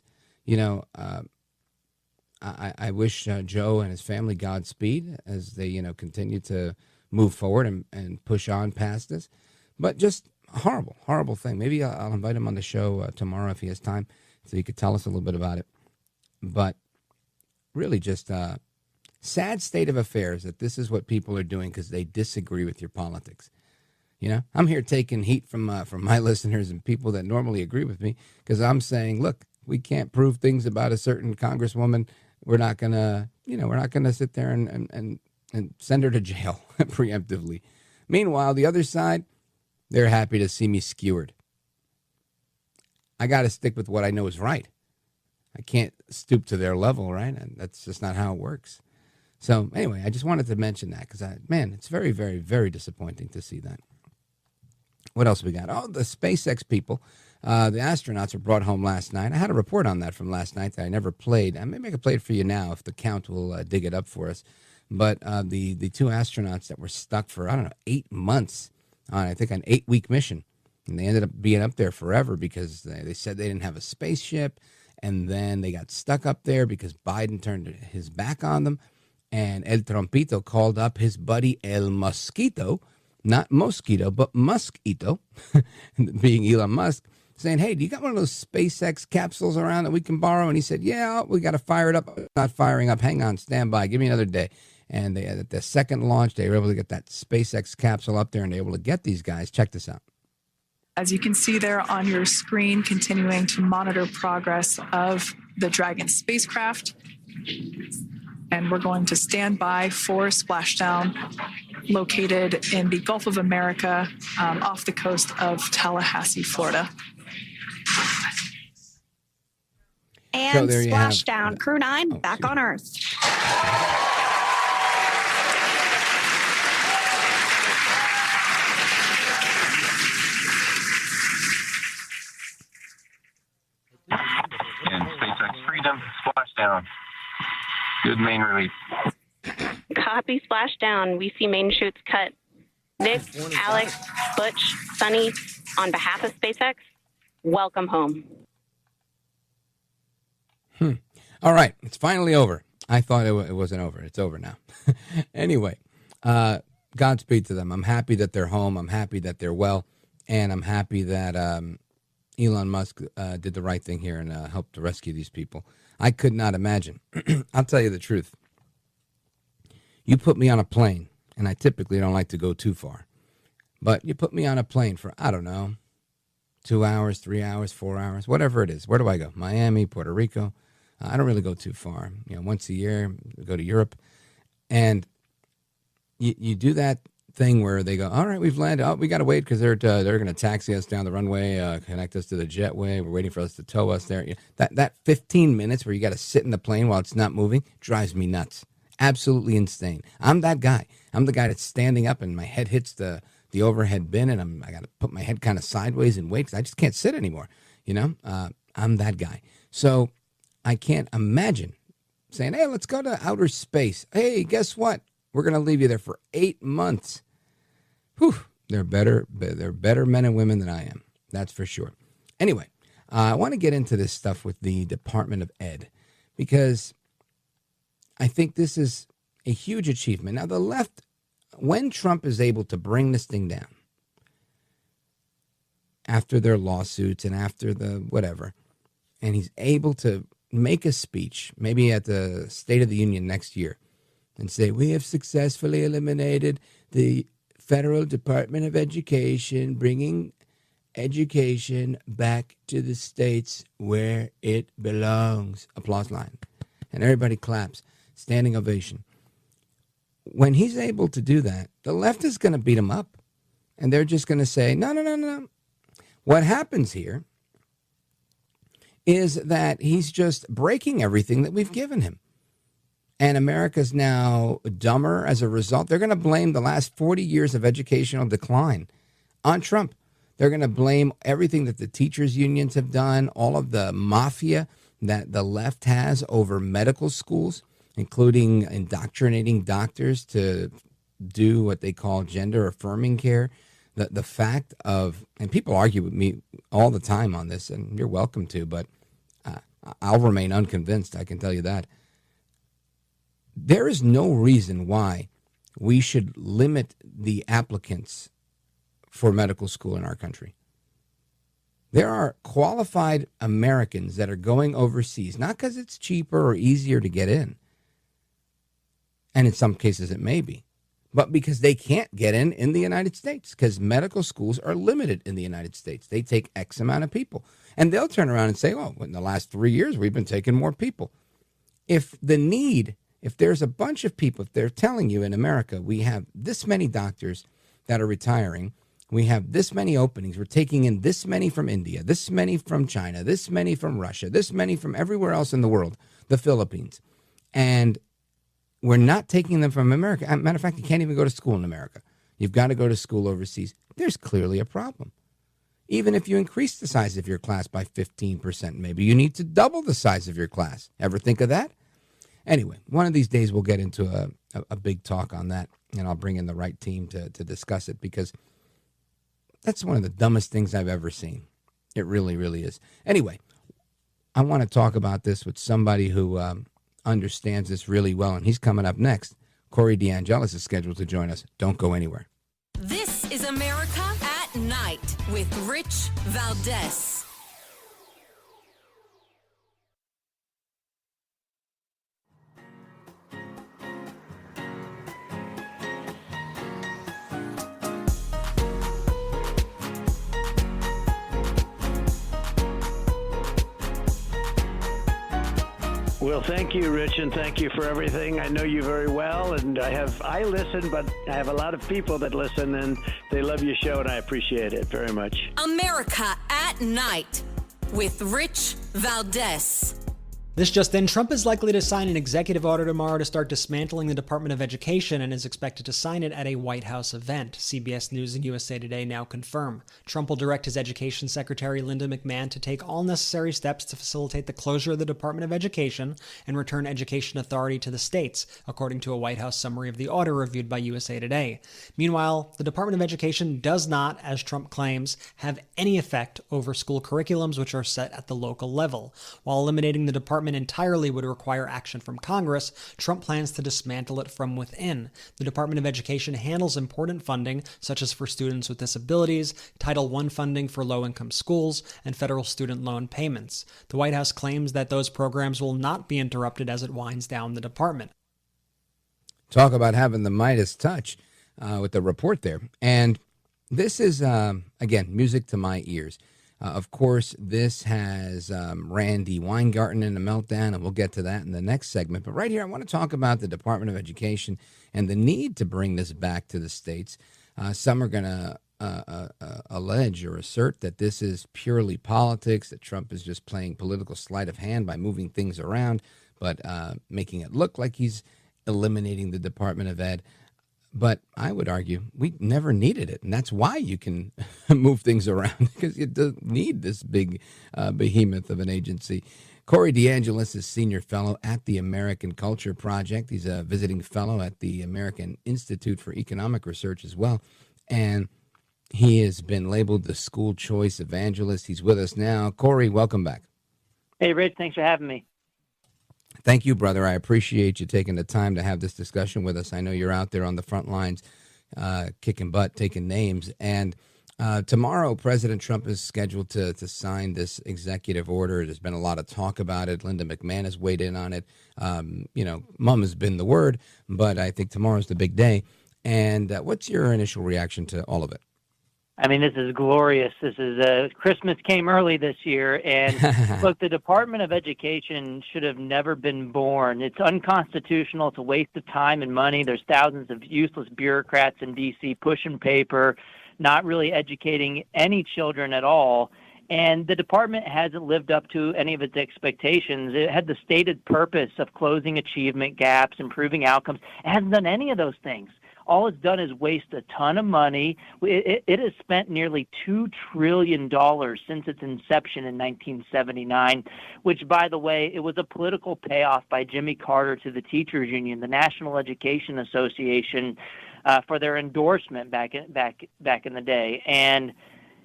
I wish Joe and his family Godspeed as they, continue to move forward and push on past this. But just a horrible, horrible thing. Maybe I'll invite him on the show tomorrow if he has time so he could tell us a little bit about it. But really just sad state of affairs that this is what people are doing because they disagree with your politics. I'm here taking heat from my listeners and people that normally agree with me because I'm saying, look, we can't prove things about a certain congresswoman, we're not gonna, we're not gonna sit there and send her to jail preemptively. Meanwhile, the other side, they're happy to see me skewered. I got to stick with what I know is right. I can't stoop to their level, right? And that's just not how it works. So anyway, I just wanted to mention that because, it's very, very, very disappointing to see that. What else we got? Oh, the SpaceX people, the astronauts were brought home last night. I had a report on that from last night that I never played. Maybe I could play it for you now if the count will dig it up for us. But the two astronauts that were stuck for, 8 months on, I think, an 8-week mission. And they ended up being up there forever because they said they didn't have a spaceship. And then they got stuck up there because Biden turned his back on them. And El Trompito called up his buddy El Mosquito, not Mosquito, but Mosquito, being Elon Musk, saying, hey, do you got one of those SpaceX capsules around that we can borrow? And he said, yeah, we got to fire it up. Not firing up. Hang on, stand by. Give me another day. And they, at the second launch, they were able to get that SpaceX capsule up there and they were able to get these guys. Check this out. As you can see there on your screen, continuing to monitor progress of the Dragon spacecraft. And we're going to stand by for splashdown located in the Gulf of America off the coast of Tallahassee, Florida. And so splashdown, Crew 9, back on Earth. And SpaceX Freedom, splashdown. Good main relief. Copy, splashdown. We see main chutes cut. Nick, Alex, Butch, Sunny, on behalf of SpaceX, welcome home. All right, it's finally over. I thought it wasn't over. It's over now. Anyway, Godspeed to them. I'm happy that they're home. I'm happy that they're well. And I'm happy that Elon Musk did the right thing here and helped to rescue these people. I could not imagine. I'll tell you the truth. You put me on a plane, and I typically don't like to go too far, but you put me on a plane for, 2 hours, 3 hours, 4 hours, whatever it is. Where do I go? Miami, Puerto Rico. I don't really go too far. Once a year, we go to Europe. And you do that thing where they go, all right, we've landed. Oh, we got to wait because they're going to taxi us down the runway, connect us to the jetway. We're waiting for us to tow us there. That 15 minutes where you got to sit in the plane while it's not moving drives me nuts. Absolutely insane. I'm that guy. I'm the guy that's standing up and my head hits the overhead bin and I got to put my head kind of sideways and wait because I just can't sit anymore. I'm that guy. So I can't imagine saying, hey, let's go to outer space. Hey, guess what? We're going to leave you there for 8 months. Whew, they're better men and women than I am. That's for sure. Anyway, I want to get into this stuff with the Department of Ed because I think this is a huge achievement. Now, the left, when Trump is able to bring this thing down after their lawsuits and after the whatever, and he's able to make a speech, maybe at the State of the Union next year, and say, we have successfully eliminated the Federal Department of Education, bringing education back to the states where it belongs. Applause line. And everybody claps. Standing ovation. When he's able to do that, the left is going to beat him up. And they're just going to say, no. What happens here is that he's just breaking everything that we've given him. And America's now dumber as a result. They're going to blame the last 40 years of educational decline on Trump. They're going to blame everything that the teachers' unions have done, all of the mafia that the left has over medical schools, including indoctrinating doctors to do what they call gender-affirming care. The fact of, and people argue with me all the time on this, and you're welcome to, but I'll remain unconvinced, I can tell you that. There is no reason why we should limit the applicants for medical school in our country. There are qualified Americans that are going overseas, not because it's cheaper or easier to get in, and in some cases it may be, but because they can't get in the United States, because medical schools are limited in the United States. They take X amount of people. And they'll turn around and say, oh, in the last 3 years, we've been taking more people. If there's a bunch of people, if they're telling you in America, we have this many doctors that are retiring, we have this many openings, we're taking in this many from India, this many from China, this many from Russia, this many from everywhere else in the world, the Philippines, and we're not taking them from America. As a matter of fact, you can't even go to school in America. You've got to go to school overseas. There's clearly a problem. Even if you increase the size of your class by 15%, maybe you need to double the size of your class. Ever think of that? Anyway, one of these days we'll get into a big talk on that, and I'll bring in the right team to discuss it, because that's one of the dumbest things I've ever seen. It really, really is. Anyway, I want to talk about this with somebody who understands this really well, and he's coming up next. Corey DeAngelis is scheduled to join us. Don't go anywhere. This is America at Night with Rich Valdez. Well, thank you, Rich, and thank you for everything. I know you very well, and I listen, but I have a lot of people that listen, and they love your show, and I appreciate it very much. America at Night with Rich Valdez. This just in, Trump is likely to sign an executive order tomorrow to start dismantling the Department of Education and is expected to sign it at a White House event. CBS News and USA Today now confirm. Trump will direct his Education Secretary Linda McMahon to take all necessary steps to facilitate the closure of the Department of Education and return education authority to the states, according to a White House summary of the order reviewed by USA Today. Meanwhile, the Department of Education does not, as Trump claims, have any effect over school curriculums which are set at the local level. While eliminating the department entirely would require action from Congress, Trump plans to dismantle it from within. The Department of Education handles important funding, such as for students with disabilities, Title I funding for low-income schools, and federal student loan payments. The White House claims that those programs will not be interrupted as it winds down the department. Talk about having the Midas touch with the report there. And this is, again, music to my ears. Of course, this has Randy Weingarten in a meltdown, and we'll get to that in the next segment. But right here, I want to talk about the Department of Education and the need to bring this back to the states. Some are going to allege or assert that this is purely politics, that Trump is just playing political sleight of hand by moving things around, but making it look like he's eliminating the Department of Ed. But I would argue we never needed it, and that's why you can move things around, because you don't need this big behemoth of an agency. Corey DeAngelis is Senior Fellow at the American Culture Project. He's a visiting fellow at the American Institute for Economic Research as well, and he has been labeled the school choice evangelist. He's with us now. Corey, welcome back. Hey, Rich, thanks for having me. Thank you, brother. I appreciate you taking the time to have this discussion with us. I know you're out there on the front lines, kicking butt, taking names. And tomorrow, President Trump is scheduled to sign this executive order. There's been a lot of talk about it. Linda McMahon has weighed in on it. Mom has been the word, but I think tomorrow's the big day. And what's your initial reaction to all of it? I mean, this is glorious. This is Christmas came early this year, and look, the Department of Education should have never been born. It's unconstitutional. It's a waste of time and money. There's thousands of useless bureaucrats in D.C. pushing paper, not really educating any children at all. And the department hasn't lived up to any of its expectations. It had the stated purpose of closing achievement gaps, improving outcomes. It hasn't done any of those things. All it's done is waste a ton of money. It has spent nearly $2 trillion since its inception in 1979, which, by the way, it was a political payoff by Jimmy Carter to the teachers union, the National Education Association, for their endorsement back in the day. And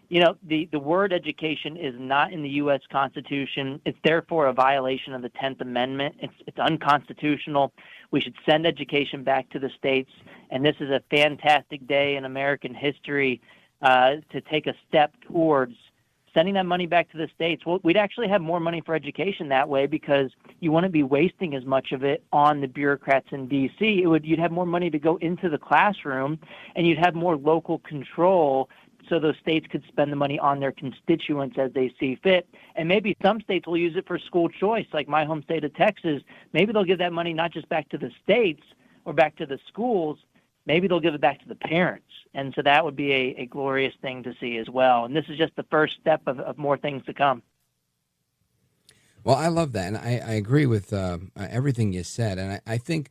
you know, the word education is not in the U.S. Constitution. It's therefore a violation of the 10th Amendment. It's unconstitutional. We should send education back to the states, and this is a fantastic day in American history to take a step towards sending that money back to the states, well, we'd actually have more money for education that way because you wouldn't be wasting as much of it on the bureaucrats in D.C. You'd have more money to go into the classroom, and you'd have more local control so those states could spend the money on their constituents as they see fit. And maybe some states will use it for school choice, like my home state of Texas. Maybe they'll give that money not just back to the states or back to the schools, maybe they'll give it back to the parents. And so that would be a glorious thing to see as well. And this is just the first step of more things to come. Well, I love that. And I agree with everything you said. And I think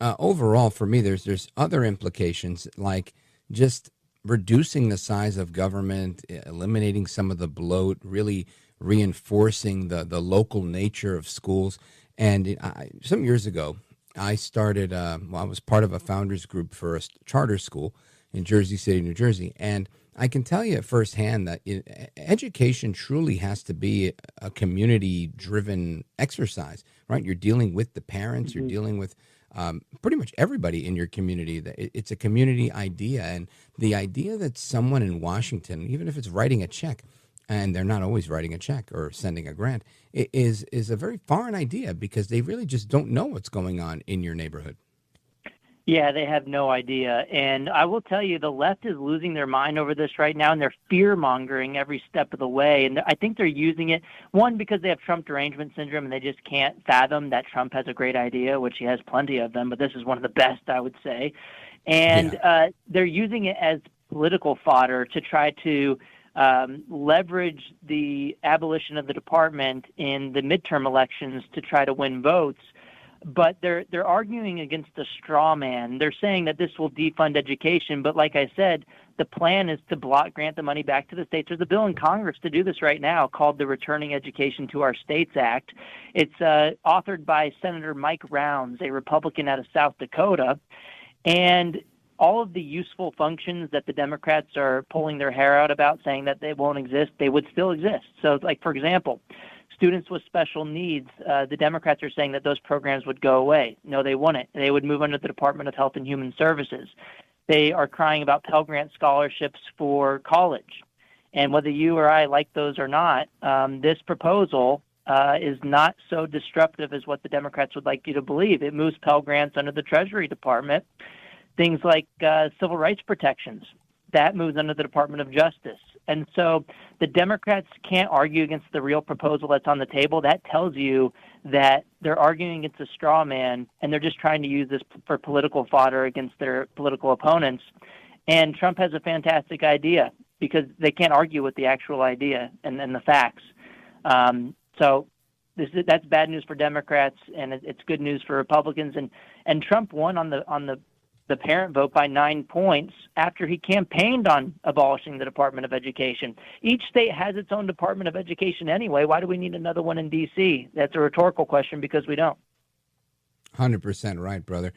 overall for me, there's other implications, like just reducing the size of government, eliminating some of the bloat, really reinforcing the local nature of schools. And some years ago, I started, I was part of a founders group for a charter school in Jersey City, New Jersey. And I can tell you firsthand that education truly has to be a community-driven exercise, right? You're dealing with the parents, you're dealing with pretty much everybody in your community. It's a community idea. And the idea that someone in Washington, even if it's writing a check, and they're not always writing a check or sending a grant, is a very foreign idea because they really just don't know what's going on in your neighborhood. Yeah, they have no idea. And I will tell you, the left is losing their mind over this right now, and they're fear-mongering every step of the way. And I think they're using it, one, because they have Trump derangement syndrome, and they just can't fathom that Trump has a great idea, which he has plenty of them, but this is one of the best, I would say. And they're using it as political fodder to try to leverage the abolition of the department in the midterm elections to try to win votes. But they're arguing against a straw man. They're saying that this will defund education, but like I said, the plan is to grant the money back to the states. There's a bill in Congress to do this right now called the Returning Education to Our States Act. It's authored by Senator Mike Rounds, a Republican out of South Dakota, and all of the useful functions that the Democrats are pulling their hair out about, saying that they won't exist, they would still exist. So, like, for example, students with special needs, the Democrats are saying that those programs would go away. No, they wouldn't. They would move under the Department of Health and Human Services. They are crying about Pell Grant scholarships for college. And whether you or I like those or not, this proposal is not so disruptive as what the Democrats would like you to believe. It moves Pell Grants under the Treasury Department. Things like civil rights protections, that moves under the Department of Justice. And so the Democrats can't argue against the real proposal that's on the table. That tells you that they're arguing against a straw man, and they're just trying to use this for political fodder against their political opponents. And Trump has a fantastic idea because they can't argue with the actual idea and the facts. So that's bad news for Democrats, and it's good news for Republicans. And Trump won on the parent vote by 9 points after he campaigned on abolishing the Department of Education. Each state has its own Department of Education anyway. Why do we need another one in D.C.? That's a rhetorical question because we don't. 100% right, brother.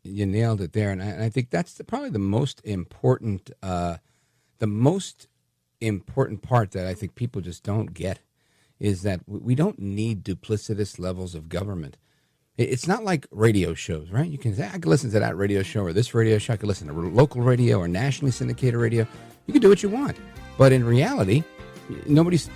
You nailed it there. And I think that's probably the most important part that I think people just don't get is that we don't need duplicitous levels of government. It's not like radio shows, right? You can say, I can listen to that radio show or this radio show. I can listen to local radio or nationally syndicated radio. You can do what you want. But in reality, nobody's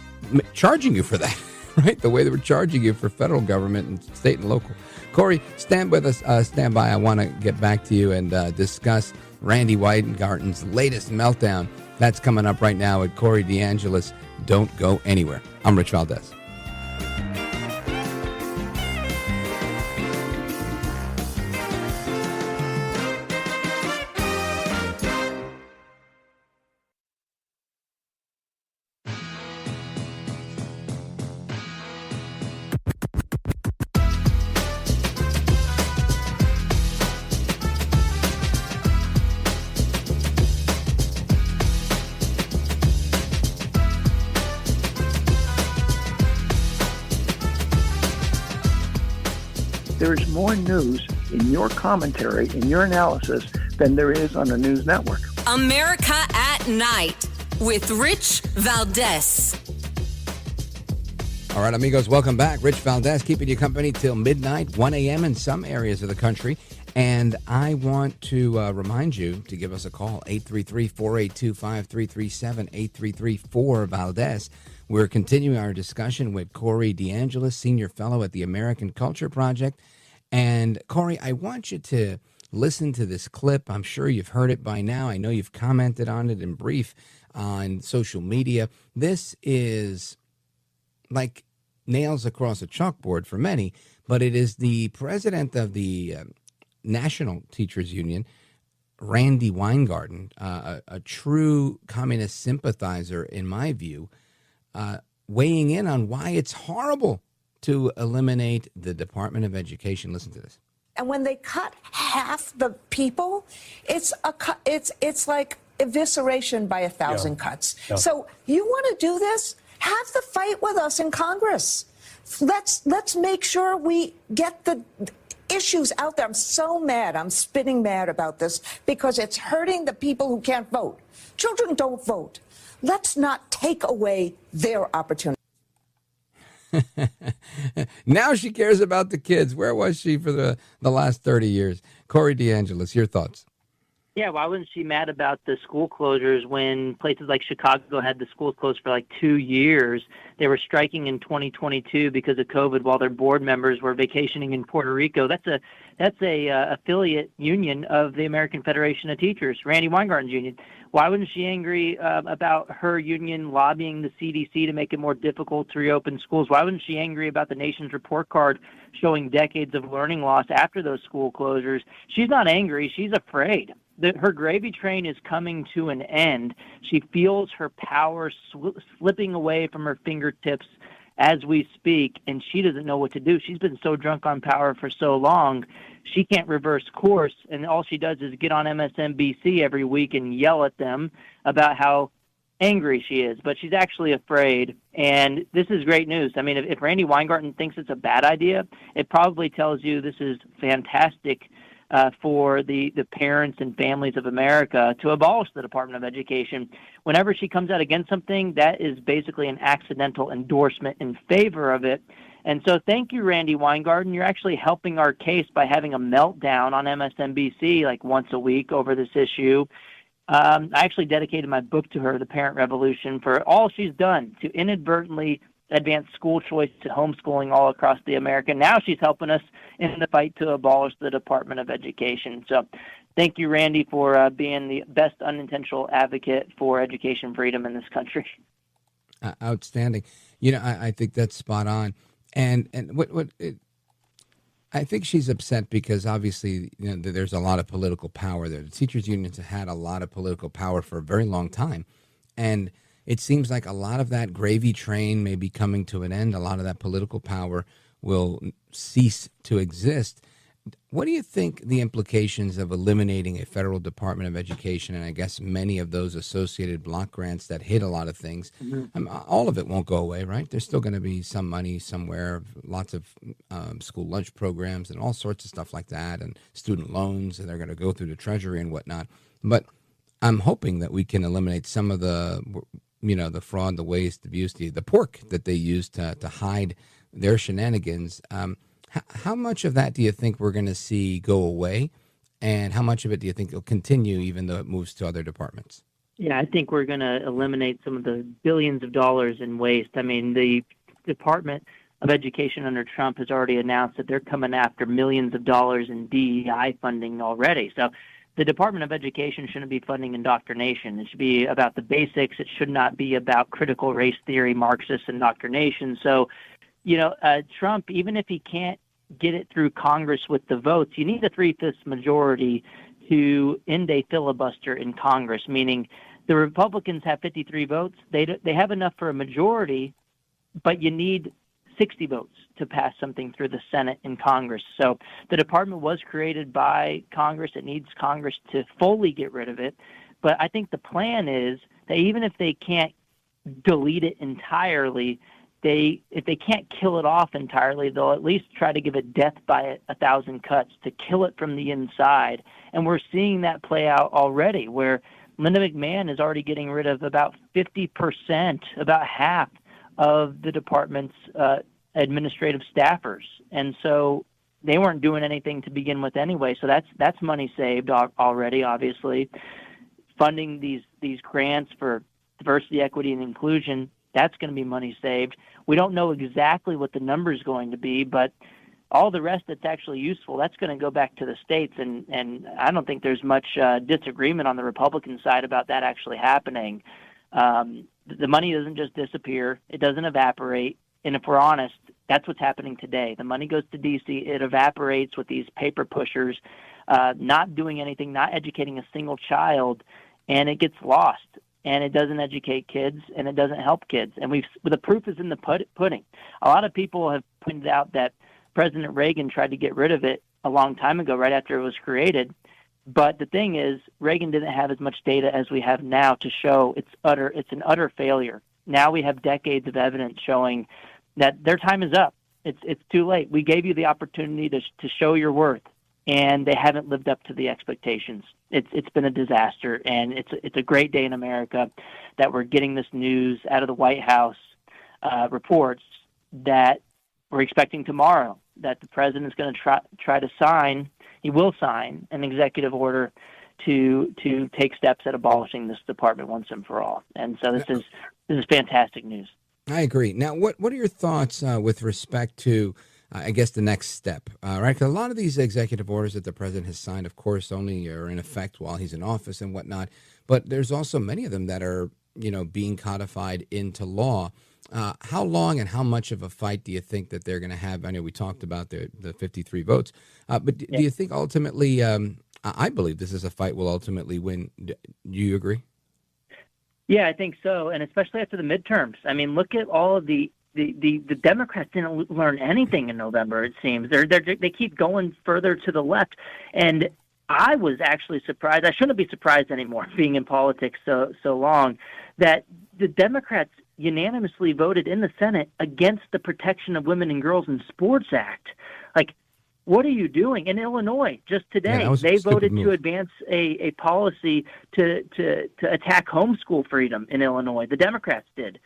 charging you for that, right? The way they were charging you for federal government and state and local. Corey, stand with us. Stand by. I want to get back to you and discuss Randy Weingarten's latest meltdown. That's coming up right now at Corey DeAngelis. Don't go anywhere. I'm Rich Valdez. There's more news in your commentary, in your analysis, than there is on the news network. America at Night with Rich Valdez. All right, amigos, welcome back. Rich Valdez keeping you company till midnight, 1 a.m. in some areas of the country, And I want to remind you to give us a call, 833-482-5337, 833-4-VALDEZ. We're continuing our discussion with Corey DeAngelis, Senior Fellow at the American Culture Project. And, Corey, I want you to listen to this clip. I'm sure you've heard it by now. I know you've commented on it in brief on social media. This is like nails across a chalkboard for many, but it is the president of the National Teachers Union, Randi Weingarten, a true communist sympathizer, in my view, weighing in on why it's horrible to eliminate the Department of Education. Listen to this. And when they cut half the people, it's like evisceration by 1,000 cuts. Yeah. So you want to do this? Have the fight with us in Congress. Let's make sure we get the issues out there. I'm so mad. I'm spitting mad about this because it's hurting the people who can't vote. Children don't vote. Let's not take away their opportunity. Now she cares about the kids. Where was she for the last 30 years? Corey DeAngelis, your thoughts? Yeah, why wasn't she mad about the school closures when places like Chicago had the schools closed for like 2 years? They were striking in 2022 because of COVID while their board members were vacationing in Puerto Rico. That's a affiliate union of the American Federation of Teachers, Randi Weingarten's union. Why wasn't she angry about her union lobbying the CDC to make it more difficult to reopen schools? Why wasn't she angry about the nation's report card showing decades of learning loss after those school closures? She's not angry. She's afraid. Her gravy train is coming to an end. She feels her power slipping away from her fingertips as we speak, and she doesn't know what to do. She's been so drunk on power for so long, she can't reverse course, and all she does is get on MSNBC every week and yell at them about how angry she is. But she's actually afraid, and this is great news. I mean, if Randi Weingarten thinks it's a bad idea, it probably tells you this is fantastic for the parents and families of America to abolish the Department of Education. Whenever she comes out against something, that is basically an accidental endorsement in favor of it. And so thank you, Randi Weingarten. You're actually helping our case by having a meltdown on MSNBC like once a week over this issue. I actually dedicated my book to her, The Parent Revolution, for all she's done to inadvertently advance school choice to homeschooling all across the America. Now she's helping us in the fight to abolish the Department of Education. So thank you, Randi, for being the best unintentional advocate for education freedom in this country. Outstanding. You know, I think that's spot on. And I think she's upset because obviously, you know, there's a lot of political power there. The teachers unions have had a lot of political power for a very long time. And it seems like a lot of that gravy train may be coming to an end. A lot of that political power will cease to exist. What do you think the implications of eliminating a federal Department of Education, and I guess many of those associated block grants that hit a lot of things, all of it won't go away, right? There's still going to be some money somewhere, lots of school lunch programs and all sorts of stuff like that, and student loans, and they're going to go through the Treasury and whatnot. But I'm hoping that we can eliminate some of the, you know, the fraud, the waste, the abuse, the pork that they use to hide their shenanigans. How much of that do you think we're going to see go away, and how much of it do you think will continue even though it moves to other departments? Yeah, I think we're going to eliminate some of the billions of dollars in waste. I mean, the Department of Education under Trump has already announced that they're coming after millions of dollars in DEI funding already. So the Department of Education shouldn't be funding indoctrination. It should be about the basics. It should not be about critical race theory, Marxist indoctrination. So, you know, Trump, even if he can't get it through Congress with the votes, you need a 3/5 majority to end a filibuster in Congress, meaning the Republicans have 53 votes. They have enough for a majority, but you need 60 votes to pass something through the Senate and Congress. So the department was created by Congress. It needs Congress to fully get rid of it. But I think the plan is that even if they can't delete it entirely, if they can't kill it off entirely, they'll at least try to give it death by 1,000 cuts to kill it from the inside. And we're seeing that play out already, where Linda McMahon is already getting rid of about 50%, about half of the department's administrative staffers. And so they weren't doing anything to begin with anyway. So that's money saved already, obviously. Funding these grants for diversity, equity, and inclusion, that's going to be money saved. We don't know exactly what the number is going to be, but all the rest that's actually useful, that's going to go back to the states. And I don't think there's much disagreement on the Republican side about that actually happening. The money doesn't just disappear. It doesn't evaporate. And if we're honest, that's what's happening today. The money goes to D.C. It evaporates with these paper pushers, not doing anything, not educating a single child, and it gets lost. And it doesn't educate kids, and it doesn't help kids. And the proof is in the pudding. A lot of people have pointed out that President Reagan tried to get rid of it a long time ago, right after it was created. But the thing is, Reagan didn't have as much data as we have now to show it's an utter failure. Now we have decades of evidence showing that their time is up. It's too late. We gave you the opportunity to show your worth, and they haven't lived up to the expectations. It's been a disaster, and it's a great day in America that we're getting this news out of the White House reports that we're expecting tomorrow, that the president is going to try to sign. He will sign an executive order to take steps at abolishing this department once and for all. And so this is fantastic news. I agree. Now, what are your thoughts with respect to, I guess, the next step? Right, because a lot of these executive orders that the president has signed, of course, only are in effect while he's in office and whatnot. But there's also many of them that are, being codified into law. How long and how much of a fight do you think that they're going to have? I know we talked about the 53 votes, but do you think ultimately, I believe this is a fight we'll ultimately win. Do you agree? Yeah, I think so, and especially after the midterms. I mean, look at all of the Democrats didn't learn anything in November, it seems. They keep going further to the left, and I was actually surprised. I shouldn't be surprised anymore, being in politics so long, that the Democrats unanimously voted in the Senate against the Protection of Women and Girls in Sports Act. Like, what are you doing? In Illinois, just today, they voted to advance a policy to attack homeschool freedom in Illinois. The Democrats did.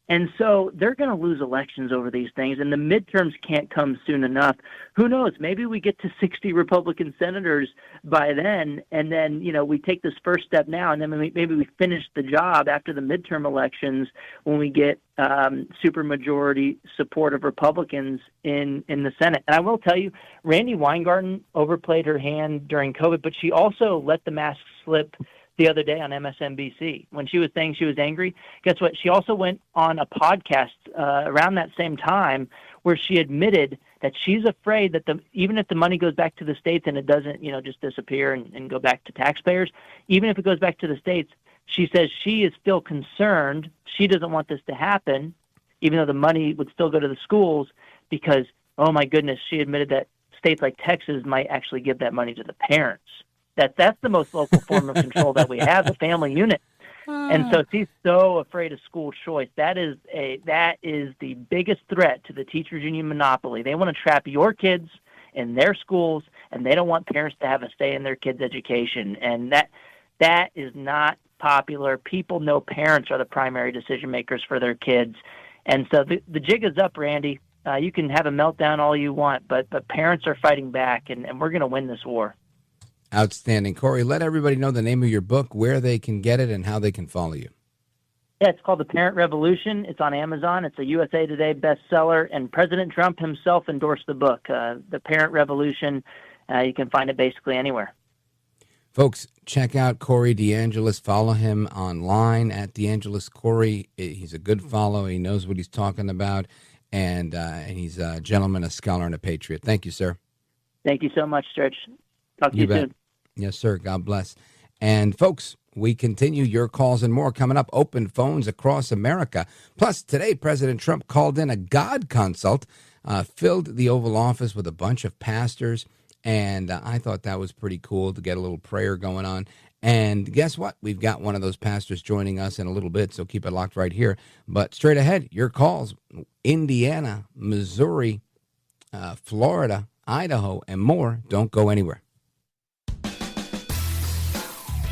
And so they're going to lose elections over these things, and the midterms can't come soon enough. Who knows? Maybe we get to 60 Republican senators by then, and then, we take this first step now, and then maybe we finish the job after the midterm elections when we get supermajority support of Republicans in the Senate. And I will tell you, Randi Weingarten overplayed her hand during COVID, but she also let the mask slip the other day on MSNBC when she was saying she was angry. Guess what? She also went on a podcast around that same time where she admitted that she's afraid that even if the money goes back to the states and it doesn't, just disappear and go back to taxpayers, even if it goes back to the states, she says she is still concerned. She doesn't want this to happen, even though the money would still go to the schools, because, oh my goodness, she admitted that states like Texas might actually give that money to the parents. That's the most local form of control that we have, the family unit. And so she's so afraid of school choice. That is the biggest threat to the teachers union monopoly. They want to trap your kids in their schools, and they don't want parents to have a say in their kids' education. And that is not popular. People know parents are the primary decision makers for their kids. And so the jig is up, Randy. You can have a meltdown all you want, but parents are fighting back, and we're going to win this war. Outstanding. Corey, let everybody know the name of your book, where they can get it, and how they can follow you. Yeah, it's called The Parent Revolution. It's on Amazon. It's a USA Today bestseller, and President Trump himself endorsed the book, The Parent Revolution. You can find it basically anywhere. Folks, check out Corey DeAngelis. Follow him online at DeAngelis Corey. He's a good follow. He knows what he's talking about, and he's a gentleman, a scholar, and a patriot. Thank you, sir. Thank you so much, Stretch. Talk to you soon. Yes, sir. God bless. And folks, we continue your calls and more coming up. Open phones across America. Plus, today, President Trump called in a God consult, filled the Oval Office with a bunch of pastors. And I thought that was pretty cool to get a little prayer going on. And guess what? We've got one of those pastors joining us in a little bit, so keep it locked right here. But straight ahead, your calls, Indiana, Missouri, Florida, Idaho, and more. Don't go anywhere.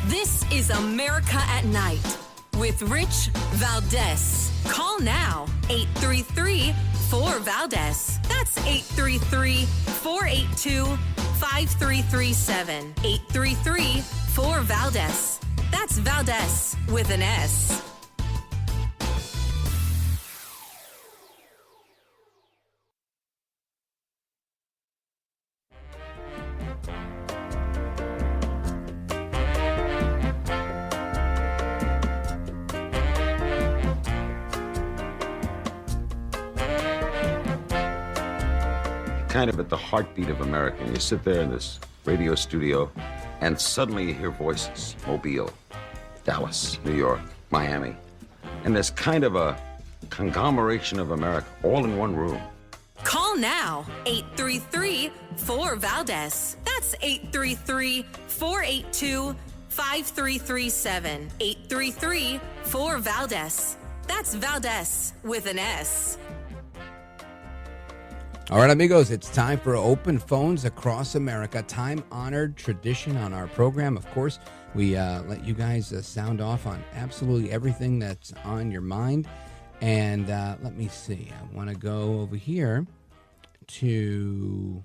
This is America at Night with Rich Valdez. Call now, 833-4-VALDEZ. That's 833 482-5337. 833-4-VALDEZ. That's Valdez with an S. Kind of at the heartbeat of America. And you sit there in this radio studio, and suddenly you hear voices. Mobile, Dallas, New York, Miami. And there's kind of a conglomeration of America all in one room. Call now, 833-4-VALDEZ. That's 833-482-5337. 833-4-VALDEZ. That's Valdez with an S. All right, amigos, it's time for open phones across America. Time-honored tradition on our program. Of course, we let you guys sound off on absolutely everything that's on your mind. And let me see. I want to go over here to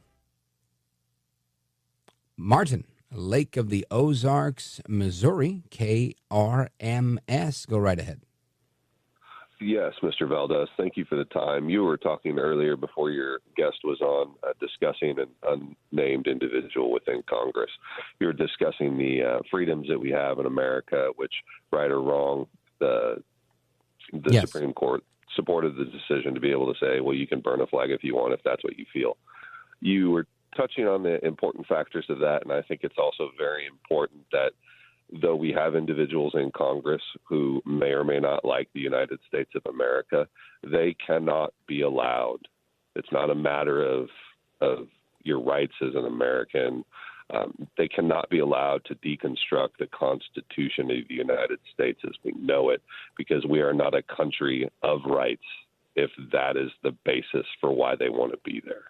Martin, Lake of the Ozarks, Missouri, KRMS. Go right ahead. Yes, Mr. Valdez, thank you for the time. You were talking earlier before your guest was on discussing an unnamed individual within Congress. You were discussing the freedoms that we have in America, which, right or wrong, the Yes. Supreme Court supported the decision to be able to say, well, you can burn a flag if you want, if that's what you feel. You were touching on the important factors of that, and I think it's also very important that though we have individuals in Congress who may or may not like the United States of America, they cannot be allowed. It's not a matter of your rights as an American. They cannot be allowed to deconstruct the Constitution of the United States as we know it, because we are not a country of rights if that is the basis for why they want to be there.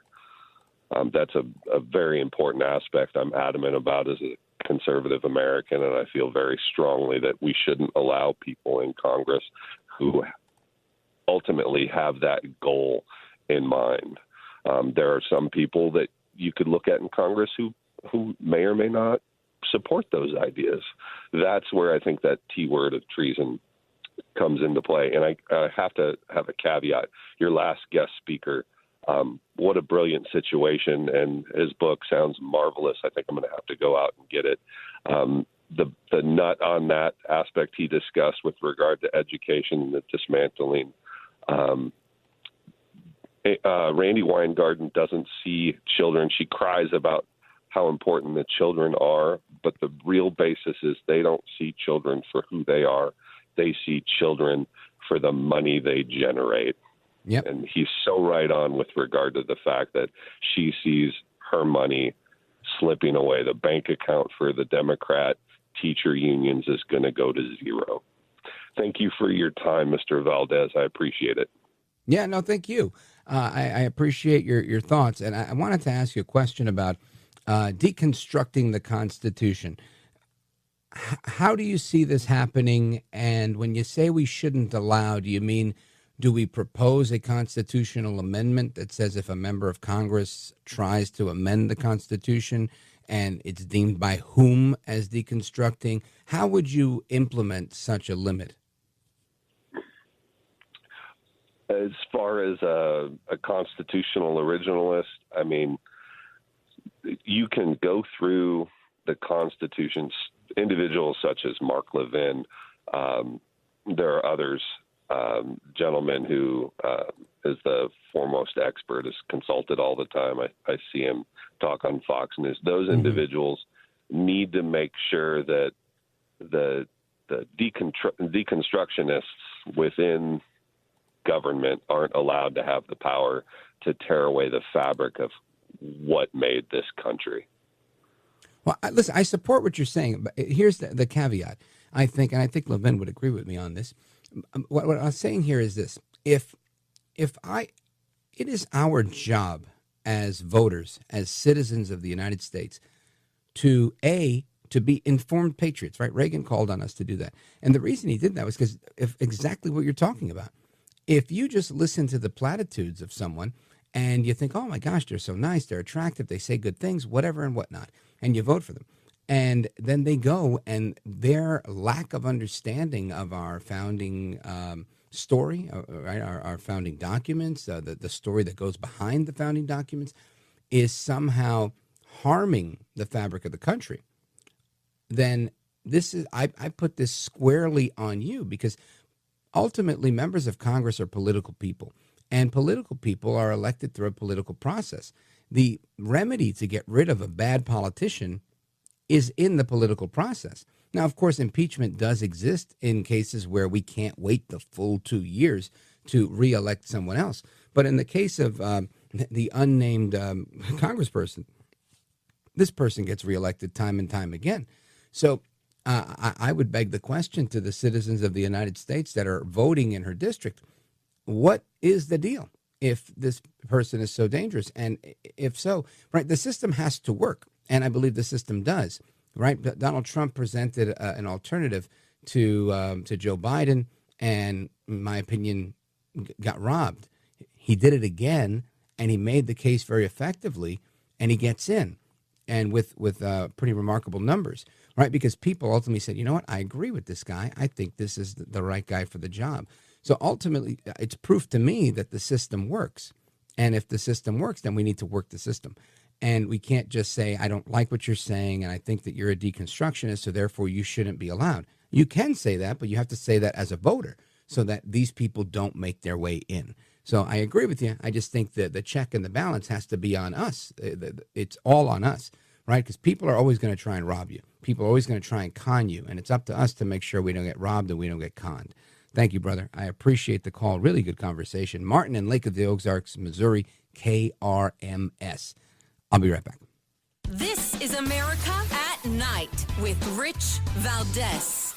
That's a very important aspect I'm adamant about as a conservative American, and I feel very strongly that we shouldn't allow people in Congress who ultimately have that goal in mind. There are some people that you could look at in Congress who may or may not support those ideas. That's where I think that T word of treason comes into play. And I have to have a caveat. Your last guest speaker, what a brilliant situation, and his book sounds marvelous. I think I'm going to have to go out and get it. The nut on that aspect he discussed with regard to education and the dismantling, Randy Weingarten doesn't see children. She cries about how important the children are, but the real basis is they don't see children for who they are. They see children for the money they generate. Yep. And he's so right on with regard to the fact that she sees her money slipping away. The bank account for the Democrat teacher unions is going to go to zero. Thank you for your time, Mr. Valdez. I appreciate it. Yeah, no, thank you. I appreciate your thoughts. And I wanted to ask you a question about deconstructing the Constitution. How do you see this happening? And when you say we shouldn't allow, do you mean, do we propose a constitutional amendment that says if a member of Congress tries to amend the Constitution and it's deemed by whom as deconstructing, how would you implement such a limit? As far as a constitutional originalist, I mean, you can go through the Constitution, individuals such as Mark Levin. There are others, gentleman who is the foremost expert, is consulted all the time. I see him talk on Fox News. Those individuals need to make sure that the deconstructionists within government aren't allowed to have the power to tear away the fabric of what made this country. Well, listen, I support what you're saying, but here's the caveat. I think Levin would agree with me on this. What I'm saying here is this: it is our job as voters, as citizens of the United States, to be informed patriots. Right? Reagan called on us to do that, and the reason he did that was because exactly what you're talking about. If you just listen to the platitudes of someone And you think, oh my gosh, they're so nice, they're attractive, they say good things, whatever and whatnot, and you vote for them. And then they go, and their lack of understanding of our founding story, right, our founding documents, the story that goes behind the founding documents, is somehow harming the fabric of the country. Then this is I put this squarely on you, because ultimately members of Congress are political people. And political people are elected through a political process. The remedy to get rid of a bad politician is in the political process. Now, of course, impeachment does exist in cases where we can't wait the full 2 years to reelect someone else. But in the case of the unnamed congressperson, this person gets reelected time and time again. So I would beg the question to the citizens of the United States that are voting in her district: what is the deal if this person is so dangerous? And if so, right, the system has to work. And I believe the system does, right? Donald Trump presented an alternative to Joe Biden, and in my opinion, got robbed. He did it again, and he made the case very effectively, and he gets in, and with pretty remarkable numbers, right? Because people ultimately said, you know what, I agree with this guy. I think this is the right guy for the job. So ultimately, it's proof to me that the system works. And if the system works, then we need to work the system. And we can't just say, I don't like what you're saying, and I think that you're a deconstructionist, so therefore you shouldn't be allowed. You can say that, but you have to say that as a voter so that these people don't make their way in. So I agree with you. I just think that the check and the balance has to be on us. It's all on us, right? Because people are always going to try and rob you. People are always going to try and con you, and it's up to us to make sure we don't get robbed and we don't get conned. Thank you, brother. I appreciate the call. Really good conversation. Martin in Lake of the Ozarks, Missouri, KRMS. I'll be right back. This is America at Night with Rich Valdez.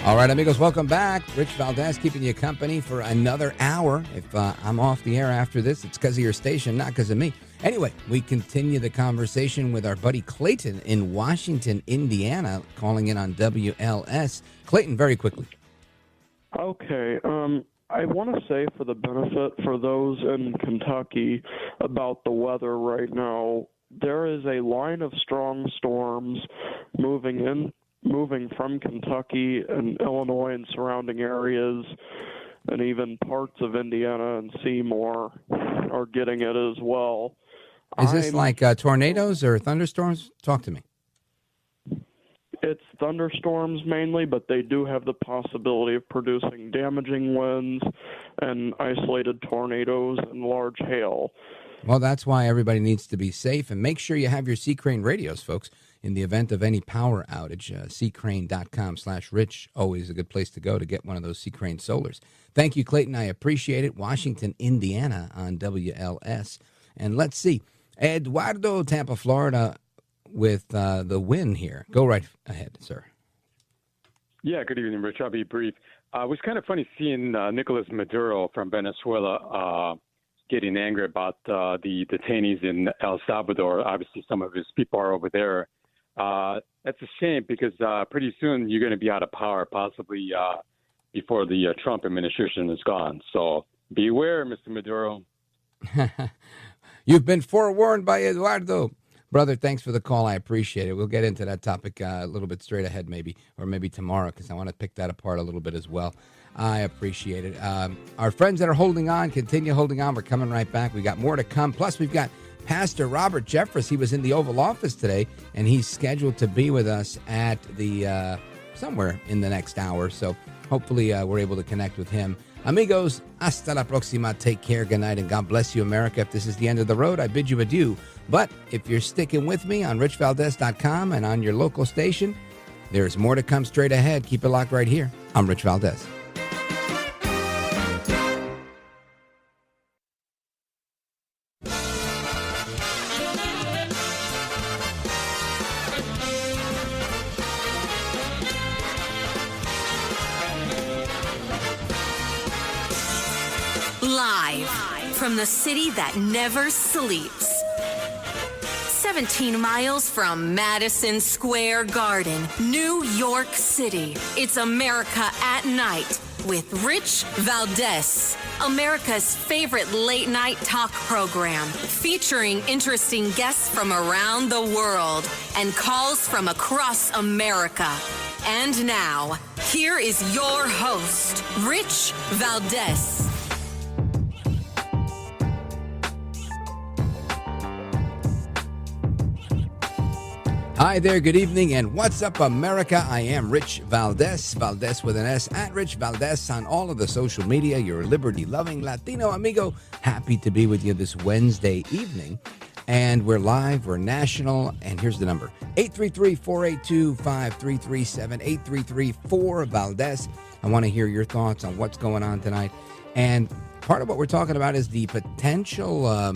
All right, amigos, welcome back. Rich Valdez keeping you company for another hour. If I'm off the air after this, it's because of your station, not because of me. Anyway, we continue the conversation with our buddy Clayton in Washington, Indiana, calling in on WLS. Clayton, very quickly. Okay. I want to say, for the benefit for those in Kentucky about the weather right now, there is a line of strong storms moving from Kentucky and Illinois and surrounding areas, and even parts of Indiana and Seymour are getting it as well. Is this like tornadoes or thunderstorms? Talk to me. It's thunderstorms mainly, but they do have the possibility of producing damaging winds and isolated tornadoes and large hail. Well, that's why everybody needs to be safe, and make sure you have your Sea Crane radios, folks. In the event of any power outage, seacrane.com/rich, always a good place to go to get one of those Sea Crane solars. Thank you, Clayton. I appreciate it. Washington, Indiana on WLS. And let's see. Eduardo, Tampa, Florida, with the win here. Go right ahead, sir. Yeah, good evening, Rich. I'll be brief. It was kind of funny seeing Nicolas Maduro from Venezuela getting angry about the detainees in El Salvador. Obviously, some of his people are over there. That's a shame, because pretty soon you're going to be out of power, possibly before the Trump administration is gone. So beware, Mr. Maduro. You've been forewarned by Eduardo. Brother, thanks for the call. I appreciate it. We'll get into that topic a little bit straight ahead maybe, or maybe tomorrow, because I want to pick that apart a little bit as well. I appreciate it. Our friends that are holding on, continue holding on. We're coming right back. We got more to come. Plus, we've got Pastor Robert Jeffress. He was in the Oval Office today, and he's scheduled to be with us at the somewhere in the next hour. So hopefully we're able to connect with him. Amigos, hasta la próxima. Take care. Good night, and God bless you, America. If this is the end of the road, I bid you adieu. But if you're sticking with me on richvaldez.com and on your local station, there's more to come straight ahead. Keep it locked right here. I'm Rich Valdez. Live from the city that never sleeps. 17 miles from Madison Square Garden, New York City. It's America at Night with Rich Valdez, America's favorite late night talk program, featuring interesting guests from around the world and calls from across America. And now, here is your host, Rich Valdez. Hi there, good evening, and what's up, America? I am Rich Valdez, Valdez with an S, at Rich Valdez on all of the social media, your liberty-loving Latino amigo. Happy to be with you this Wednesday evening. And we're live, we're national, and here's the number, 833-482-5337, 833-4-Valdez. I want to hear your thoughts on what's going on tonight. And part of what we're talking about is the potential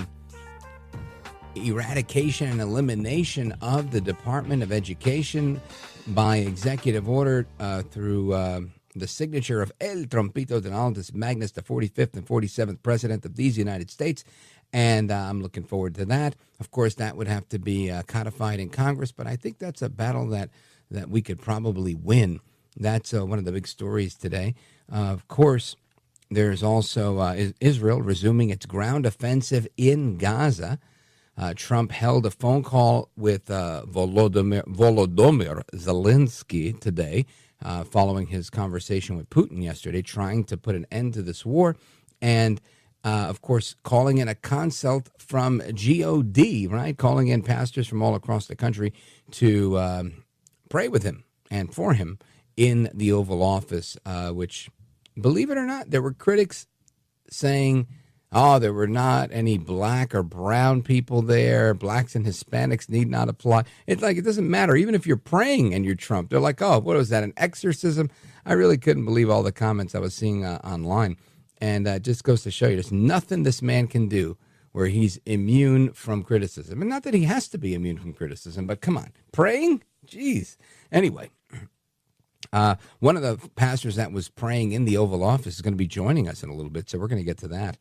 eradication and elimination of the Department of Education by executive order through the signature of El Trompito Donaldus Magnus, the 45th and 47th President of these United States. And I'm looking forward to that. Of course, that would have to be codified in Congress, but I think that's a battle that we could probably win. That's one of the big stories today. Of course, there's also Israel resuming its ground offensive in Gaza. Trump held a phone call with Volodymyr Zelensky today, following his conversation with Putin yesterday, trying to put an end to this war. And, of course, calling in a consult from God, right? Calling in pastors from all across the country to pray with him and for him in the Oval Office, which, believe it or not, there were critics saying, there were not any black or brown people there. Blacks and Hispanics need not apply. It's like, it doesn't matter. Even if you're praying and you're Trump, they're like, what was that, an exorcism? I really couldn't believe all the comments I was seeing online. And it just goes to show you there's nothing this man can do where he's immune from criticism. And not that he has to be immune from criticism, but come on, praying? Jeez. Anyway, one of the pastors that was praying in the Oval Office is going to be joining us in a little bit, so we're going to get to that.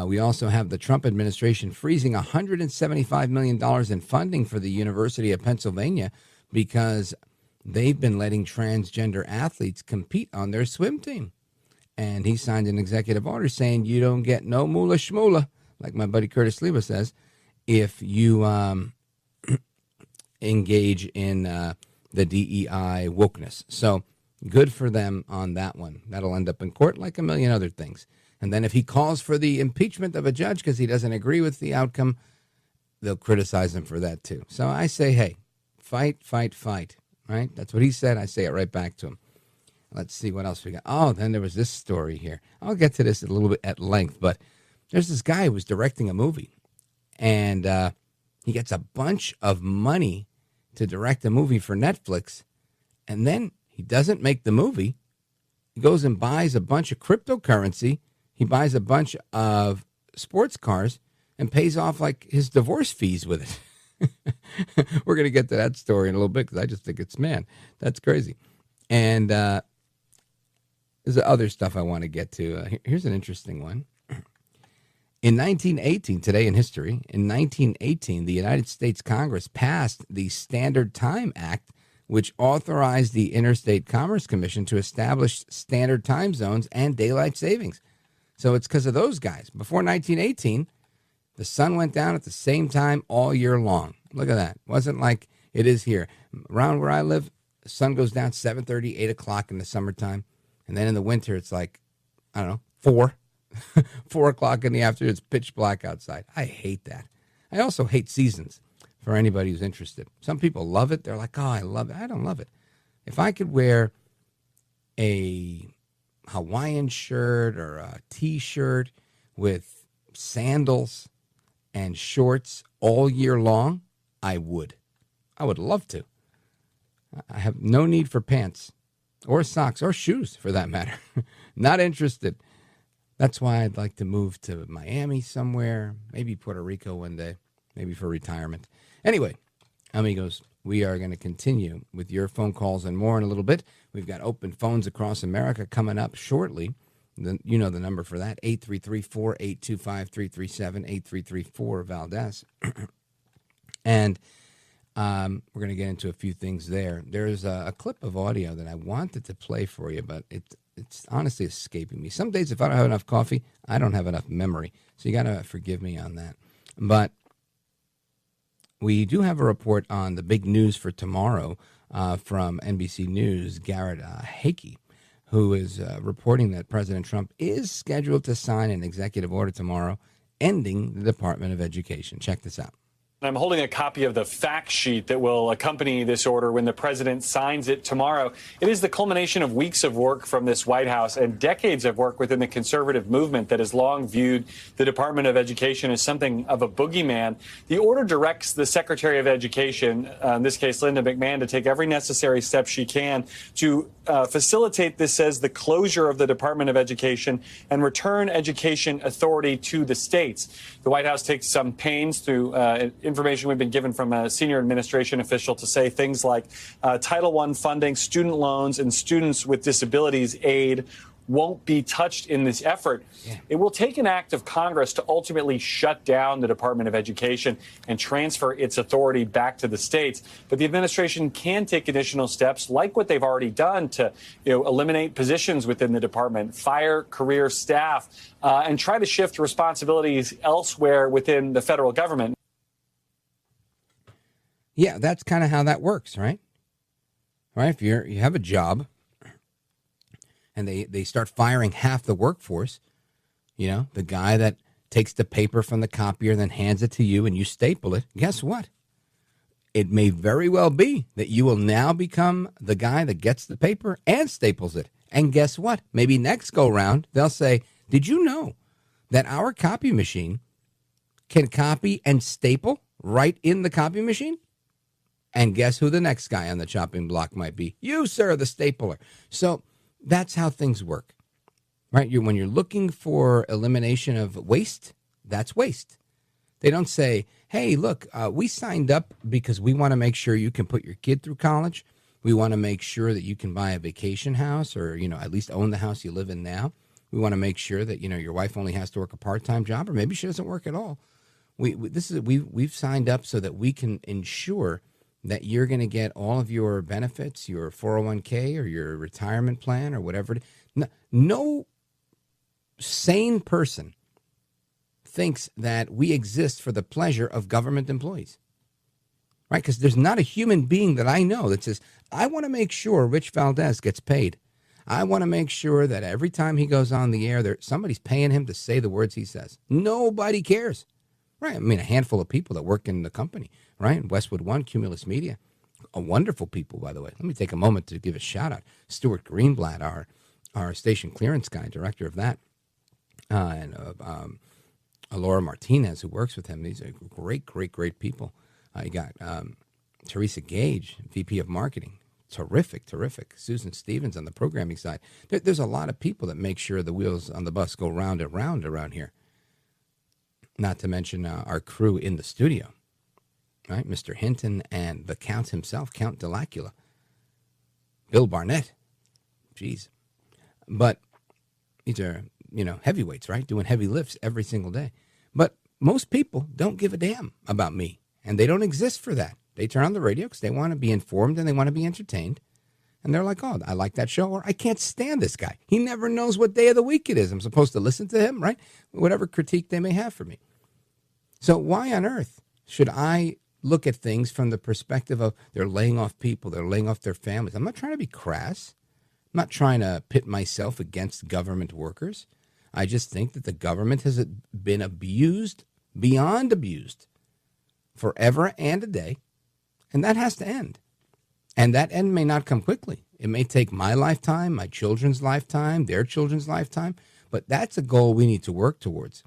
We also have the Trump administration freezing $175 million in funding for the University of Pennsylvania because they've been letting transgender athletes compete on their swim team. And he signed an executive order saying you don't get no moolah shmoolah, like my buddy Curtis Leva says, if you engage in the DEI wokeness. So good for them on that one. That'll end up in court like a million other things. And then if he calls for the impeachment of a judge because he doesn't agree with the outcome, they'll criticize him for that too. So I say, hey, fight, fight, fight, right? That's what he said. I say it right back to him. Let's see what else we got. Then there was this story here. I'll get to this a little bit at length, but there's this guy who was directing a movie, and he gets a bunch of money to direct a movie for Netflix, and then he doesn't make the movie. He goes and buys a bunch of cryptocurrency. He buys a bunch of sports cars and pays off like his divorce fees with it. We're going to get to that story in a little bit because I just think that's crazy. And there's other stuff I want to get to. Here's an interesting one. In 1918, today in history, in 1918, the United States Congress passed the Standard Time Act, which authorized the Interstate Commerce Commission to establish standard time zones and daylight savings. So it's because of those guys. Before 1918, the sun went down at the same time all year long. Look at that. It wasn't like it is here. Around where I live, the sun goes down 7:30, 8 o'clock in the summertime. And then in the winter, it's like, 4 o'clock in the afternoon. It's pitch black outside. I hate that. I also hate seasons, for anybody who's interested. Some people love it. They're like, I love it. I don't love it. If I could wear a Hawaiian shirt or a T-shirt with sandals and shorts all year long, I would. I would love to. I have no need for pants or socks or shoes, for that matter. Not interested. That's why I'd like to move to Miami somewhere, maybe Puerto Rico one day, maybe for retirement. Anyway, amigos, we are going to continue with your phone calls and more in a little bit. We've got open phones across America coming up shortly. You know the number for that, 833-482-5337, 8334-VALDEZ. And we're going to get into a few things there. There's a clip of audio that I wanted to play for you, but it's honestly escaping me. Some days if I don't have enough coffee, I don't have enough memory. So you got to forgive me on that. But we do have a report on the big news for tomorrow from NBC News, Garrett Hakey, who is reporting that President Trump is scheduled to sign an executive order tomorrow ending the Department of Education. Check this out. I'm holding a copy of the fact sheet that will accompany this order when the president signs it tomorrow. It is the culmination of weeks of work from this White House and decades of work within the conservative movement that has long viewed the Department of Education as something of a boogeyman. The order directs the Secretary of Education, in this case Linda McMahon, to take every necessary step she can to facilitate, this says, the closure of the Department of Education and return education authority to the states. The White House takes some pains through information we've been given from a senior administration official to say things like Title I funding, student loans, and students with disabilities aid won't be touched in this effort. Yeah. It will take an act of Congress to ultimately shut down the Department of Education and transfer its authority back to the states. But the administration can take additional steps, like what they've already done, to eliminate positions within the department, fire career staff, and try to shift responsibilities elsewhere within the federal government. Yeah, that's kind of how that works, right? Right? If you have a job and they start firing half the workforce, the guy that takes the paper from the copier and then hands it to you and you staple it, guess what? It may very well be that you will now become the guy that gets the paper and staples it. And guess what? Maybe next go round, they'll say, did you know that our copy machine can copy and staple right in the copy machine? And guess who the next guy on the chopping block might be? You, sir, the stapler. So that's how things work, right? When you're looking for elimination of waste, that's waste. They don't say, hey, look, we signed up because we want to make sure you can put your kid through college. We want to make sure that you can buy a vacation house or, at least own the house you live in now. We want to make sure that, your wife only has to work a part-time job, or maybe she doesn't work at all. We've signed up so that we can ensure that you're going to get all of your benefits, your 401k or your retirement plan or whatever. No sane person thinks that we exist for the pleasure of government employees, right? Because there's not a human being that I know that says, I want to make sure Rich Valdez gets paid. I want to make sure that every time he goes on the air, somebody's paying him to say the words he says. Nobody cares. Right. I mean, a handful of people that work in the company, right? Westwood One, Cumulus Media, wonderful people, by the way. Let me take a moment to give a shout out. Stuart Greenblatt, our station clearance guy, director of that, and Laura Martinez, who works with him. These are great, great, great people. You got Teresa Gage, VP of Marketing. Terrific, terrific. Susan Stevens on the programming side. There's a lot of people that make sure the wheels on the bus go round and round around here. Not to mention our crew in the studio, right? Mr. Hinton and the Count himself, Count Delacula. Bill Barnett. Jeez. But these are, heavyweights, right? Doing heavy lifts every single day. But most people don't give a damn about me, and they don't exist for that. They turn on the radio because they want to be informed and they want to be entertained. And they're like, oh, I like that show, or I can't stand this guy. He never knows what day of the week it is. I'm supposed to listen to him, right? Whatever critique they may have for me. So why on earth should I look at things from the perspective of they're laying off people, they're laying off their families? I'm not trying to be crass. I'm not trying to pit myself against government workers. I just think that the government has been abused, beyond abused, forever and a day, and that has to end. And that end may not come quickly. It may take my lifetime, my children's lifetime, their children's lifetime, but that's a goal we need to work towards.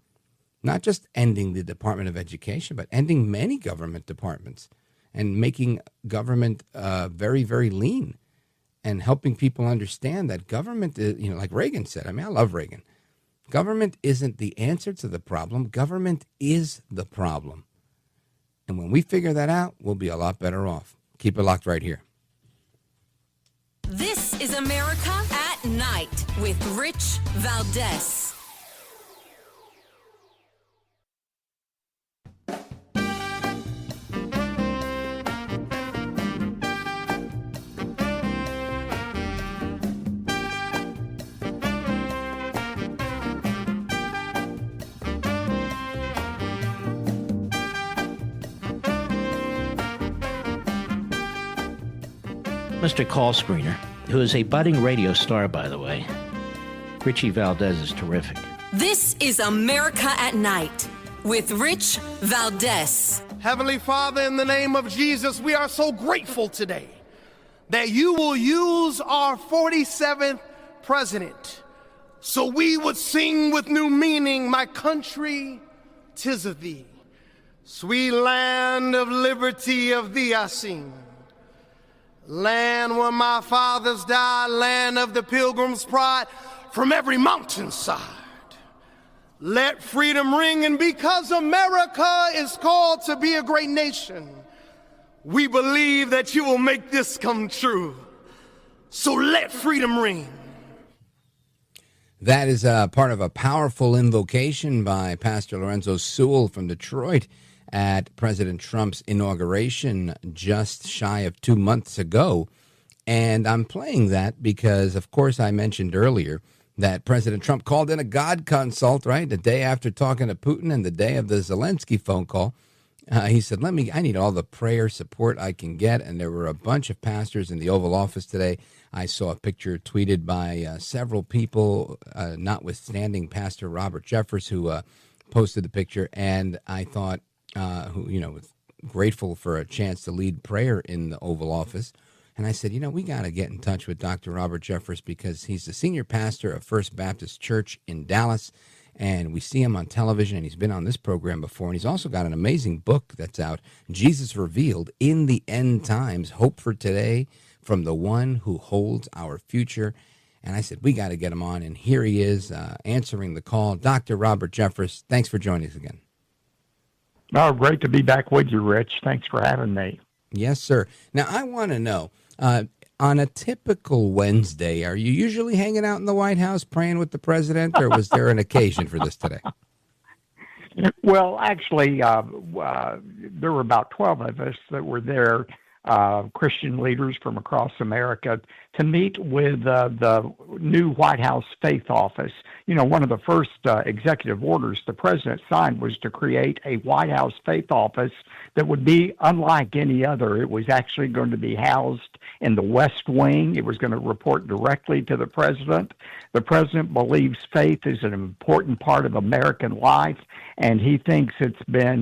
Not just ending the Department of Education, but ending many government departments and making government very, very lean and helping people understand that government is, like Reagan said, I love Reagan. Government isn't the answer to the problem. Government is the problem. And when we figure that out, we'll be a lot better off. Keep it locked right here. This is America at Night with Rich Valdez. Mr. Call Screener, who is a budding radio star, by the way. Richie Valdez is terrific. This is America at Night with Rich Valdez. Heavenly Father, in the name of Jesus, we are so grateful today that you will use our 47th president so we would sing with new meaning, my country, 'tis of thee. Sweet land of liberty, of thee I sing. Land where my fathers died, land of the pilgrim's pride, from every mountainside. Let freedom ring, and because America is called to be a great nation, we believe that you will make this come true. So let freedom ring. That is part of a powerful invocation by Pastor Lorenzo Sewell from Detroit at President Trump's inauguration just shy of 2 months ago. And I'm playing that because, of course, I mentioned earlier that President Trump called in a God consult, right? The day after talking to Putin and the day of the Zelensky phone call. He said, I need all the prayer support I can get. And there were a bunch of pastors in the Oval Office today. I saw a picture tweeted by several people, notwithstanding Pastor Robert Jeffress, who posted the picture. And I thought, was grateful for a chance to lead prayer in the Oval Office. And I said, we got to get in touch with Dr. Robert Jeffress because he's the senior pastor of First Baptist Church in Dallas. And we see him on television, and he's been on this program before. And he's also got an amazing book that's out, Jesus Revealed in the End Times, Hope for Today from the One Who Holds Our Future. And I said, we got to get him on. And here he is answering the call. Dr. Robert Jeffress, thanks for joining us again. Oh, great to be back with you, Rich. Thanks for having me. Yes, sir. Now, I want to know, on a typical Wednesday, are you usually hanging out in the White House praying with the president, or was there an occasion for this today? Well, actually, there were about 12 of us that were there, Christian leaders from across America, to meet with the new White House Faith Office. One of the first executive orders the president signed was to create a White House Faith Office that would be unlike any other. It was actually going to be housed in the West Wing. It was going to report directly to the president. The president believes faith is an important part of American life, and he thinks it's been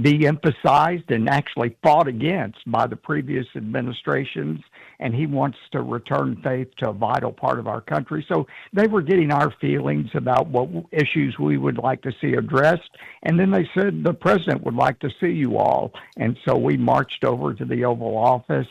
de-emphasized and actually fought against by the previous administrations, and he wants to return faith to a vital part of our country. So they were getting our feelings about what issues we would like to see addressed, and then they said the president would like to see you all. And so we marched over to the Oval Office,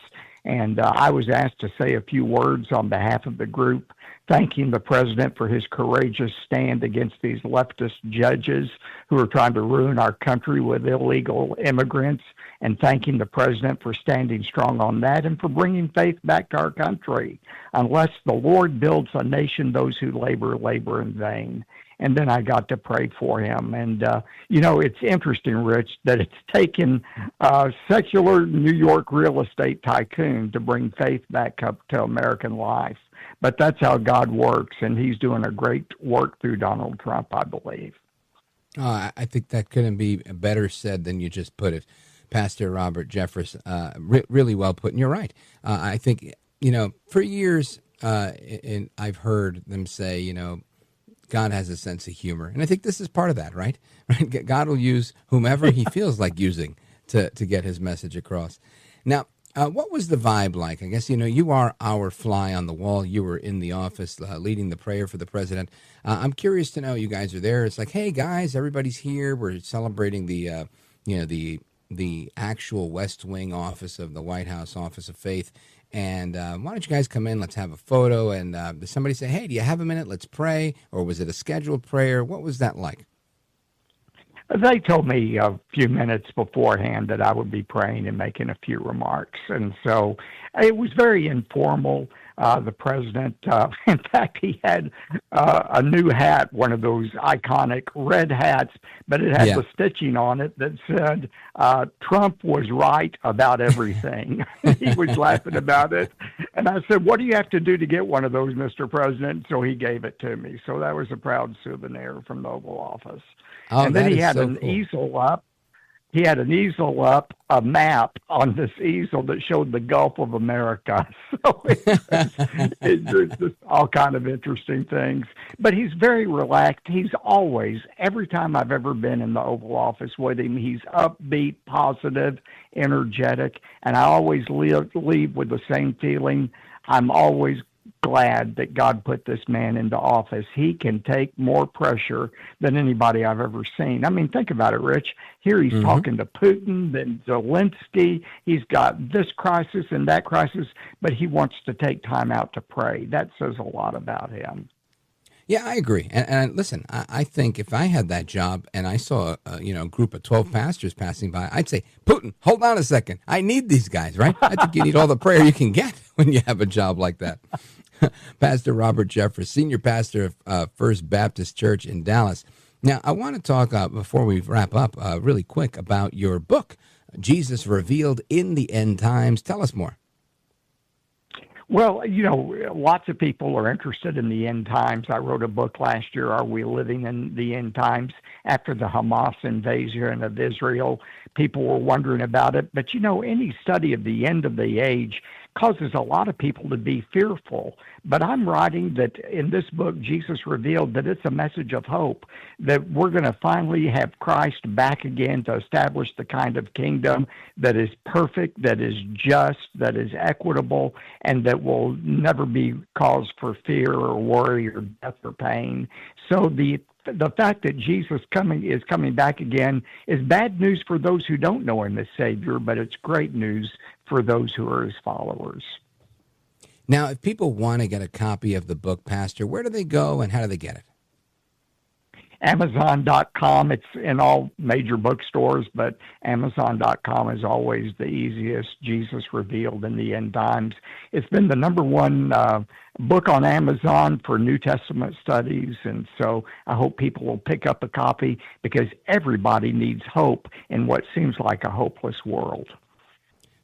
and I was asked to say a few words on behalf of the group, thanking the president for his courageous stand against these leftist judges who are trying to ruin our country with illegal immigrants, and thanking the president for standing strong on that and for bringing faith back to our country. Unless the Lord builds a nation, those who labor in vain. And then I got to pray for him. And, it's interesting, Rich, that it's taken a secular New York real estate tycoon to bring faith back up to American life. But that's how God works, and he's doing a great work through Donald Trump, I believe. I think that couldn't be better said than you just put it, Pastor Robert Jeffress. Really well put, and you're right. I think, for years, and I've heard them say, God has a sense of humor. And I think this is part of that, right? God will use whomever he feels like using to get his message across. Now, what was the vibe like? I guess, you are our fly on the wall. You were in the office leading the prayer for the president. I'm curious to know, you guys are there. It's like, hey, guys, everybody's here. We're celebrating the actual West Wing office of the White House Office of Faith. And why don't you guys come in? Let's have a photo. And did somebody say, hey, do you have a minute? Let's pray. Or was it a scheduled prayer? What was that like? They told me a few minutes beforehand that I would be praying and making a few remarks. And so It was very informal. The president, in fact, he had a new hat, one of those iconic red hats, but it had the stitching on it that said, Trump was right about everything. He was laughing about it. And I said, what do you have to do to get one of those, Mr. President? So he gave it to me. So that was a proud souvenir from the Oval Office. Oh, and then he had so an cool. easel up. He had an easel up, a map on this easel that showed the Gulf of America. So it's just all kind of interesting things. But he's very relaxed. He's always, every time I've ever been in the Oval Office with him, he's upbeat, positive, energetic. And I always leave with the same feeling. I'm always glad that God put this man into office. He can take more pressure than anybody I've ever seen. I mean, think about it, Rich. Here he's talking to Putin, then Zelensky. He's got this crisis and that crisis, but he wants to take time out to pray. That says a lot about him. Yeah, I agree. And listen, I think if I had that job and I saw a group of 12 pastors passing by, I'd say, Putin, hold on a second. I need these guys, right? I think you need all the prayer you can get when you have a job like that. Pastor Robert Jeffress, senior pastor of First Baptist Church in Dallas. Now, I want to talk, before we wrap up, really quick about your book, Jesus Revealed in the End Times. Tell us more. Well, lots of people are interested in the end times. I wrote a book last year, Are We Living in the End Times? After the Hamas invasion of Israel, people were wondering about it. But, any study of the end of the age causes a lot of people to be fearful. But I'm writing that in this book, Jesus Revealed, that it's a message of hope, that we're going to finally have Christ back again to establish the kind of kingdom that is perfect, that is just, that is equitable, and that will never be cause for fear or worry or death or pain. So the fact that Jesus is coming back again is bad news for those who don't know him as Savior, but it's great news for those who are his followers. Now, if people want to get a copy of the book, Pastor, where do they go and how do they get it? Amazon.com. It's in all major bookstores, but Amazon.com is always the easiest. Jesus Revealed in the End Times. It's been the number one book on Amazon for New Testament studies, and so I hope people will pick up a copy because everybody needs hope in what seems like a hopeless world.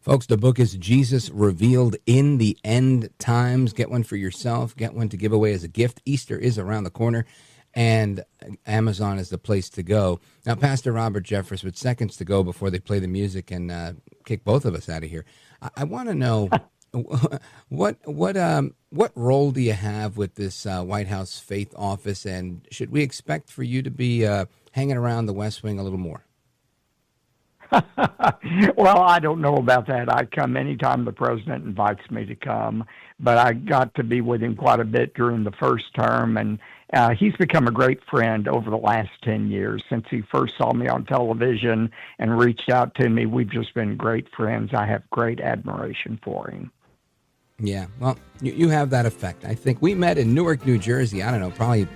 Folks, the book is Jesus Revealed in the End Times. Get one for yourself. Get one to give away as a gift. Easter is around the corner, and Amazon is the place to go. Now, Pastor Robert Jeffress, with seconds to go before they play the music and kick both of us out of here, I want to know what role do you have with this White House Faith Office, and should we expect for you to be hanging around the West Wing a little more? Well, I don't know about that. I come anytime the president invites me to come, but I got to be with him quite a bit during the first term, and he's become a great friend over the last 10 years. Since he first saw me on television and reached out to me, we've just been great friends. I have great admiration for him. Yeah, well, you have that effect. I think we met in Newark, New Jersey, I don't know, probably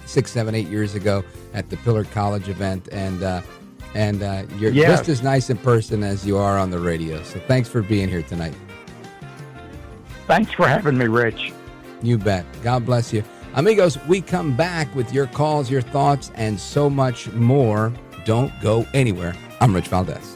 6, 7, 8 years ago at the Pillar College event, and you're just as nice in person as you are on the radio. So thanks for being here tonight. Thanks for having me, Rich. You bet. God bless you. Amigos, we come back with your calls, your thoughts, and so much more. Don't go anywhere. I'm Rich Valdez.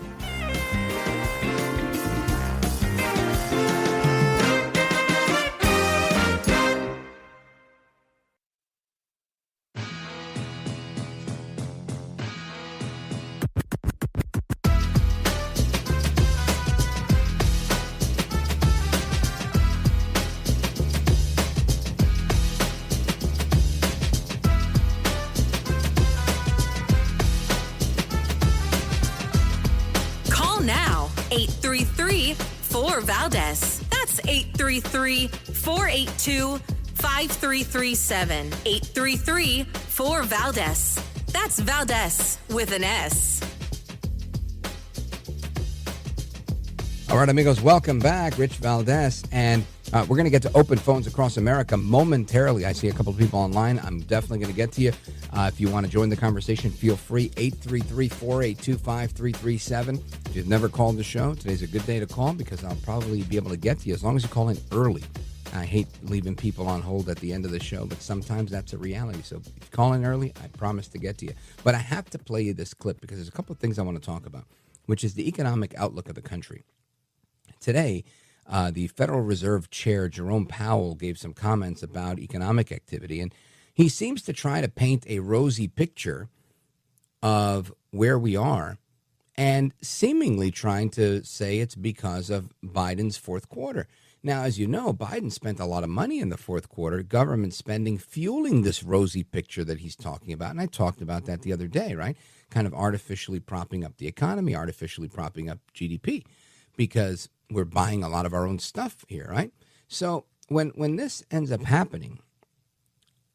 Now, 833-4VALDEZ. That's 833-482-5337. 833-4VALDEZ. That's Valdez with an S. All right, amigos, welcome back. Rich Valdez. And We're going to get to open phones across America momentarily. I see a couple of people online. I'm definitely going to get to you. If you want to join the conversation, feel free. 833-482-5337. If you've never called the show, today's a good day to call because I'll probably be able to get to you as long as you call in early. I hate leaving people on hold at the end of the show, but sometimes that's a reality. So if you call in early, I promise to get to you. But I have to play you this clip because there's a couple of things I want to talk about, which is the economic outlook of the country. Today, the Federal Reserve Chair, Jerome Powell, gave some comments about economic activity, and he seems to try to paint a rosy picture of where we are and seemingly trying to say it's because of Biden's fourth quarter. Now, as you know, Biden spent a lot of money in the fourth quarter, government spending fueling this rosy picture that he's talking about. And I talked about that the other day, right? Kind of artificially propping up the economy, artificially propping up GDP, because we're buying a lot of our own stuff here, right? So when this ends up happening,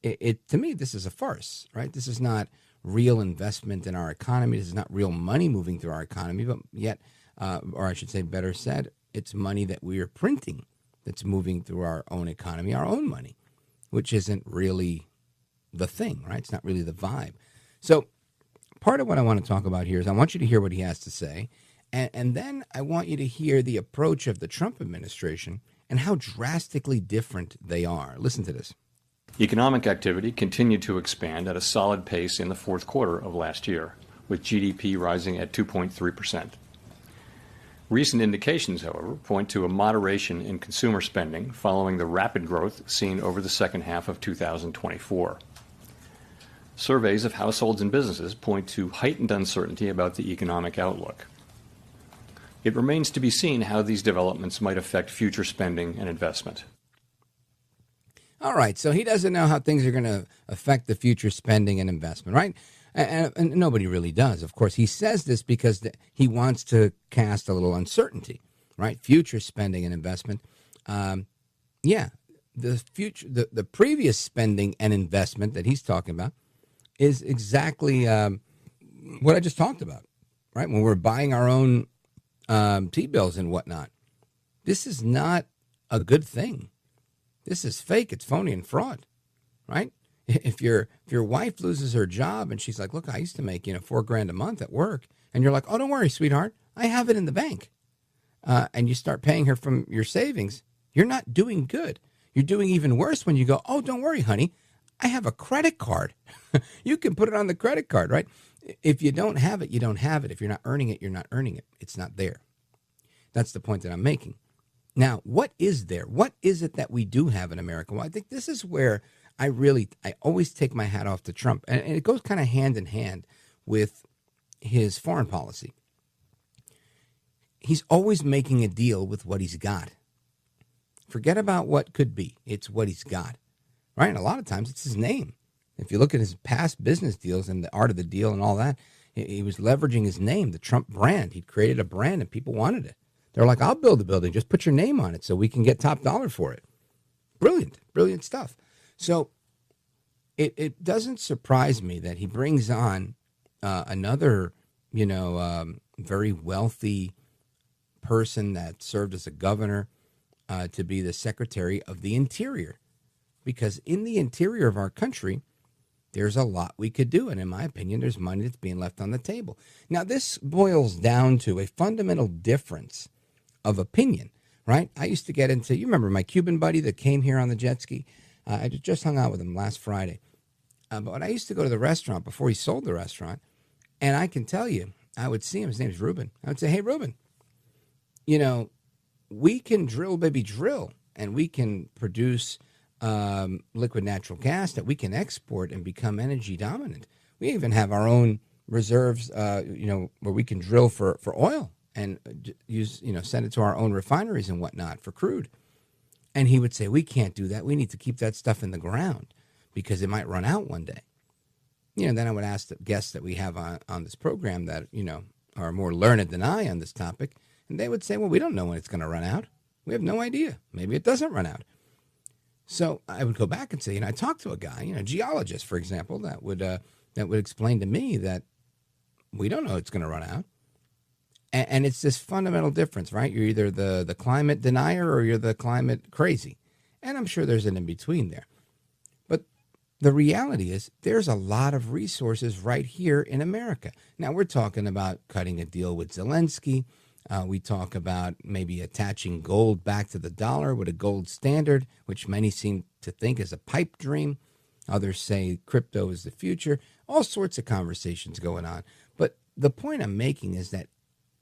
it to me, this is a farce, right? This is not real investment in our economy. This is not real money moving through our economy, but yet, or I should say better said, it's money that we are printing that's moving through our own economy, our own money, which isn't really the thing, right? It's not really the vibe. So part of what I want to talk about here is I want you to hear what he has to say, and then I want you to hear the approach of the Trump administration and how drastically different they are. Listen to this. Economic activity continued to expand at a solid pace in the fourth quarter of last year, with GDP rising at 2.3%. Recent indications, however, point to a moderation in consumer spending following the rapid growth seen over the second half of 2024. Surveys of households and businesses point to heightened uncertainty about the economic outlook. It remains to be seen how these developments might affect future spending and investment. All right, so he doesn't know how things are going to affect the future spending and investment, right? And nobody really does. Of course, he says this because he wants to cast a little uncertainty, right? Future spending and investment. The previous spending and investment that he's talking about is exactly what I just talked about, right? When we're buying our own T-bills and whatnot. This is not a good thing. This is fake. It's phony and fraud, right? If your wife loses her job and she's like, look, I used to make $4,000 a month at work, and you're like, oh, don't worry, sweetheart, I have it in the bank, and you start paying her from your savings, you're not doing good. You're doing even worse when you go, oh, don't worry, honey, I have a credit card. You can put it on the credit card, right? If you don't have it, you don't have it. If you're not earning it, you're not earning it. It's not there. That's the point that I'm making. Now, what is there? What is it that we do have in America? Well, I think this is where I always take my hat off to Trump. And it goes kind of hand in hand with his foreign policy. He's always making a deal with what he's got. Forget about what could be. It's what he's got, right? And a lot of times it's his name. If you look at his past business deals and the art of the deal and all that, he was leveraging his name, the Trump brand. He'd created a brand and people wanted it. They're like, I'll build the building. Just put your name on it so we can get top dollar for it. Brilliant, brilliant stuff. So it doesn't surprise me that he brings on another, very wealthy person that served as a governor to be the Secretary of the Interior. Because in the interior of our country, there's a lot we could do. And in my opinion, there's money that's being left on the table. Now, this boils down to a fundamental difference of opinion, right? I used to get into, you remember my Cuban buddy that came here on the jet ski? I just hung out with him last Friday. But when I used to go to the restaurant before he sold the restaurant, and I can tell you, I would see him. His name's Ruben. I would say, hey, Ruben, we can drill, baby, drill, and we can produce liquid natural gas that we can export and become energy dominant. We even have our own reserves, where we can drill for oil and use, send it to our own refineries and whatnot for crude. And he would say, we can't do that. We need to keep that stuff in the ground because it might run out one day. Then I would ask the guests that we have on this program that, are more learned than I on this topic. And they would say, well, we don't know when it's going to run out. We have no idea. Maybe it doesn't run out. So I would go back and say, I talked to a guy, a geologist, for example, that would explain to me that we don't know it's going to run out. And it's this fundamental difference, right? You're either the climate denier or you're the climate crazy. And I'm sure there's an in-between there. But the reality is there's a lot of resources right here in America. Now, we're talking about cutting a deal with Zelensky. We talk about maybe attaching gold back to the dollar with a gold standard, which many seem to think is a pipe dream. Others say crypto is the future. All sorts of conversations going on. But the point I'm making is that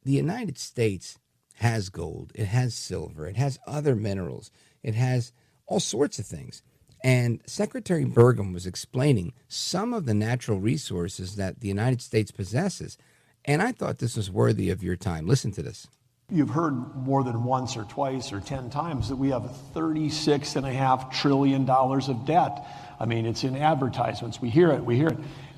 the United States has gold, it has silver, it has other minerals, it has all sorts of things. And Secretary Burgum was explaining some of the natural resources that the United States possesses. And I thought this was worthy of your time. Listen to this. You've heard more than once or twice or 10 times that we have $36.5 trillion of debt. I mean, it's in advertisements. We hear it.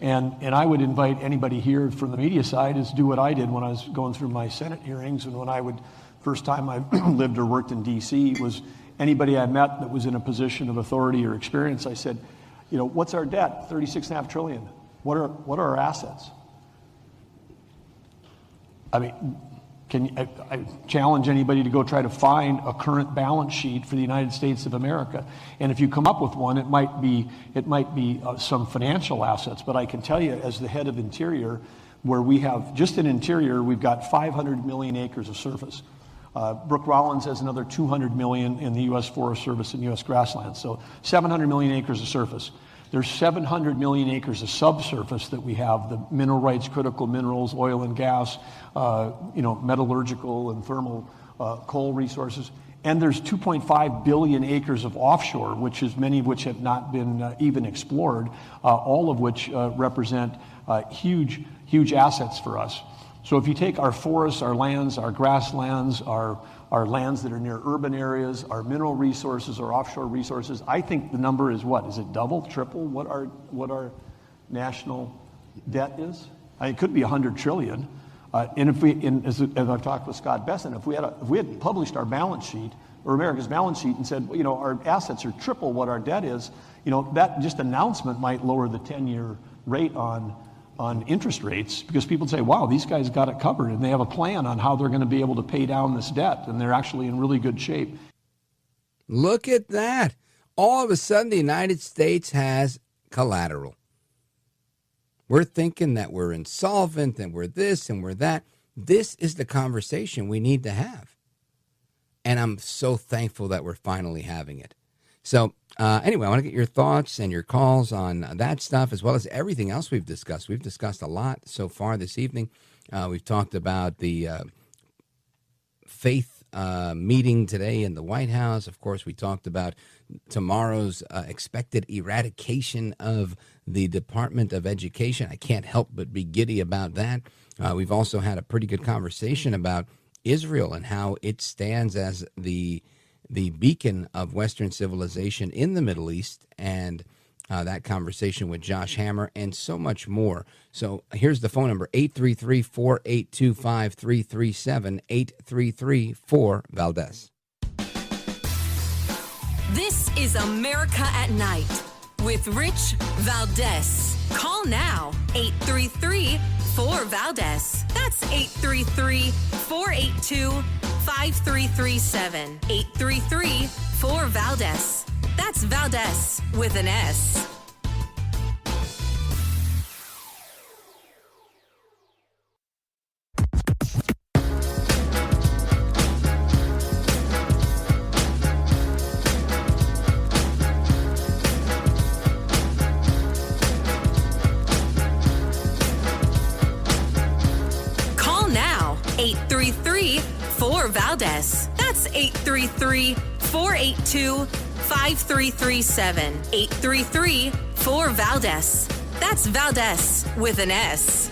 And I would invite anybody here from the media side is do what I did when I was going through my Senate hearings, and when I would, first time I lived or worked in D.C. was anybody I met that was in a position of authority or experience. I said, what's our debt? $36.5 trillion. What are our assets? I mean, I challenge anybody to go try to find a current balance sheet for the United States of America. And if you come up with one, it might be some financial assets. But I can tell you, as the head of Interior, where we have, just in Interior, we've got 500 million acres of surface. Brooke Rollins has another 200 million in the U.S. Forest Service and U.S. grasslands. So 700 million acres of surface. There's 700 million acres of subsurface that we have, the mineral rights, critical minerals, oil and gas, metallurgical and thermal coal resources. And there's 2.5 billion acres of offshore, many of which have not been even explored, all of which represent huge, huge assets for us. So if you take our forests, our lands, our grasslands, our lands that are near urban areas, our mineral resources, our offshore resources, I think the number is what? Is it double, triple what our national debt is? It could be 100 trillion. And as I've talked with Scott Besson, if we had published our balance sheet, or America's balance sheet, and said, our assets are triple what our debt is, that just announcement might lower the 10-year rate on interest rates, because people say, wow, these guys got it covered, and they have a plan on how they're going to be able to pay down this debt, and they're actually in really good shape. Look at that. All of a sudden, the United States has collateral. We're thinking that we're insolvent and we're this and we're that. This is the conversation we need to have. And I'm so thankful that we're finally having it. So anyway, I want to get your thoughts and your calls on that stuff, as well as everything else we've discussed. We've discussed a lot so far this evening. We've talked about the faith meeting today in the White House. Of course, we talked about tomorrow's expected eradication of the Department of Education. I can't help but be giddy about that. We've also had a pretty good conversation about Israel and how it stands as the beacon of Western civilization in the Middle East, and that conversation with Josh Hammer, and so much more. So here's the phone number, 833-482-5337, 833-4-VALDEZ. This is America at Night with Rich Valdez. Call now, 833-4-VALDEZ. That's 833-482-5337. 833-4-VALDEZ. That's Valdez with an S. Call now, 833-4-VALDEZ. That's 833-482-5337. 833-4-VALDEZ. That's Valdez with an S.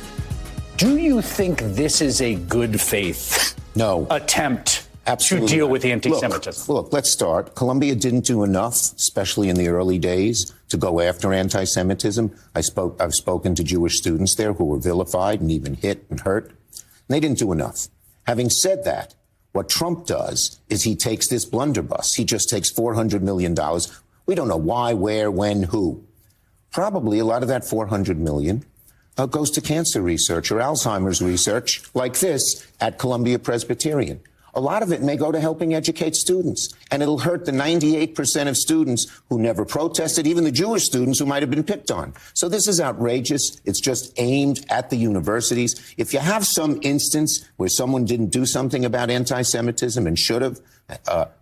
Do you think this is a good faith attempt to deal with anti-Semitism? Look, let's start. Columbia didn't do enough, especially in the early days, to go after anti-Semitism. I've spoken to Jewish students there who were vilified and even hit and hurt. And they didn't do enough. Having said that, what Trump does is he takes this blunderbuss. He just takes $400 million. We don't know why, where, when, who. Probably a lot of that $400 million goes to cancer research or Alzheimer's research like this at Columbia Presbyterian. A lot of it may go to helping educate students, and it'll hurt the 98% of students who never protested, even the Jewish students who might have been picked on. So this is outrageous. It's just aimed at the universities. If you have some instance where someone didn't do something about anti-Semitism and should have,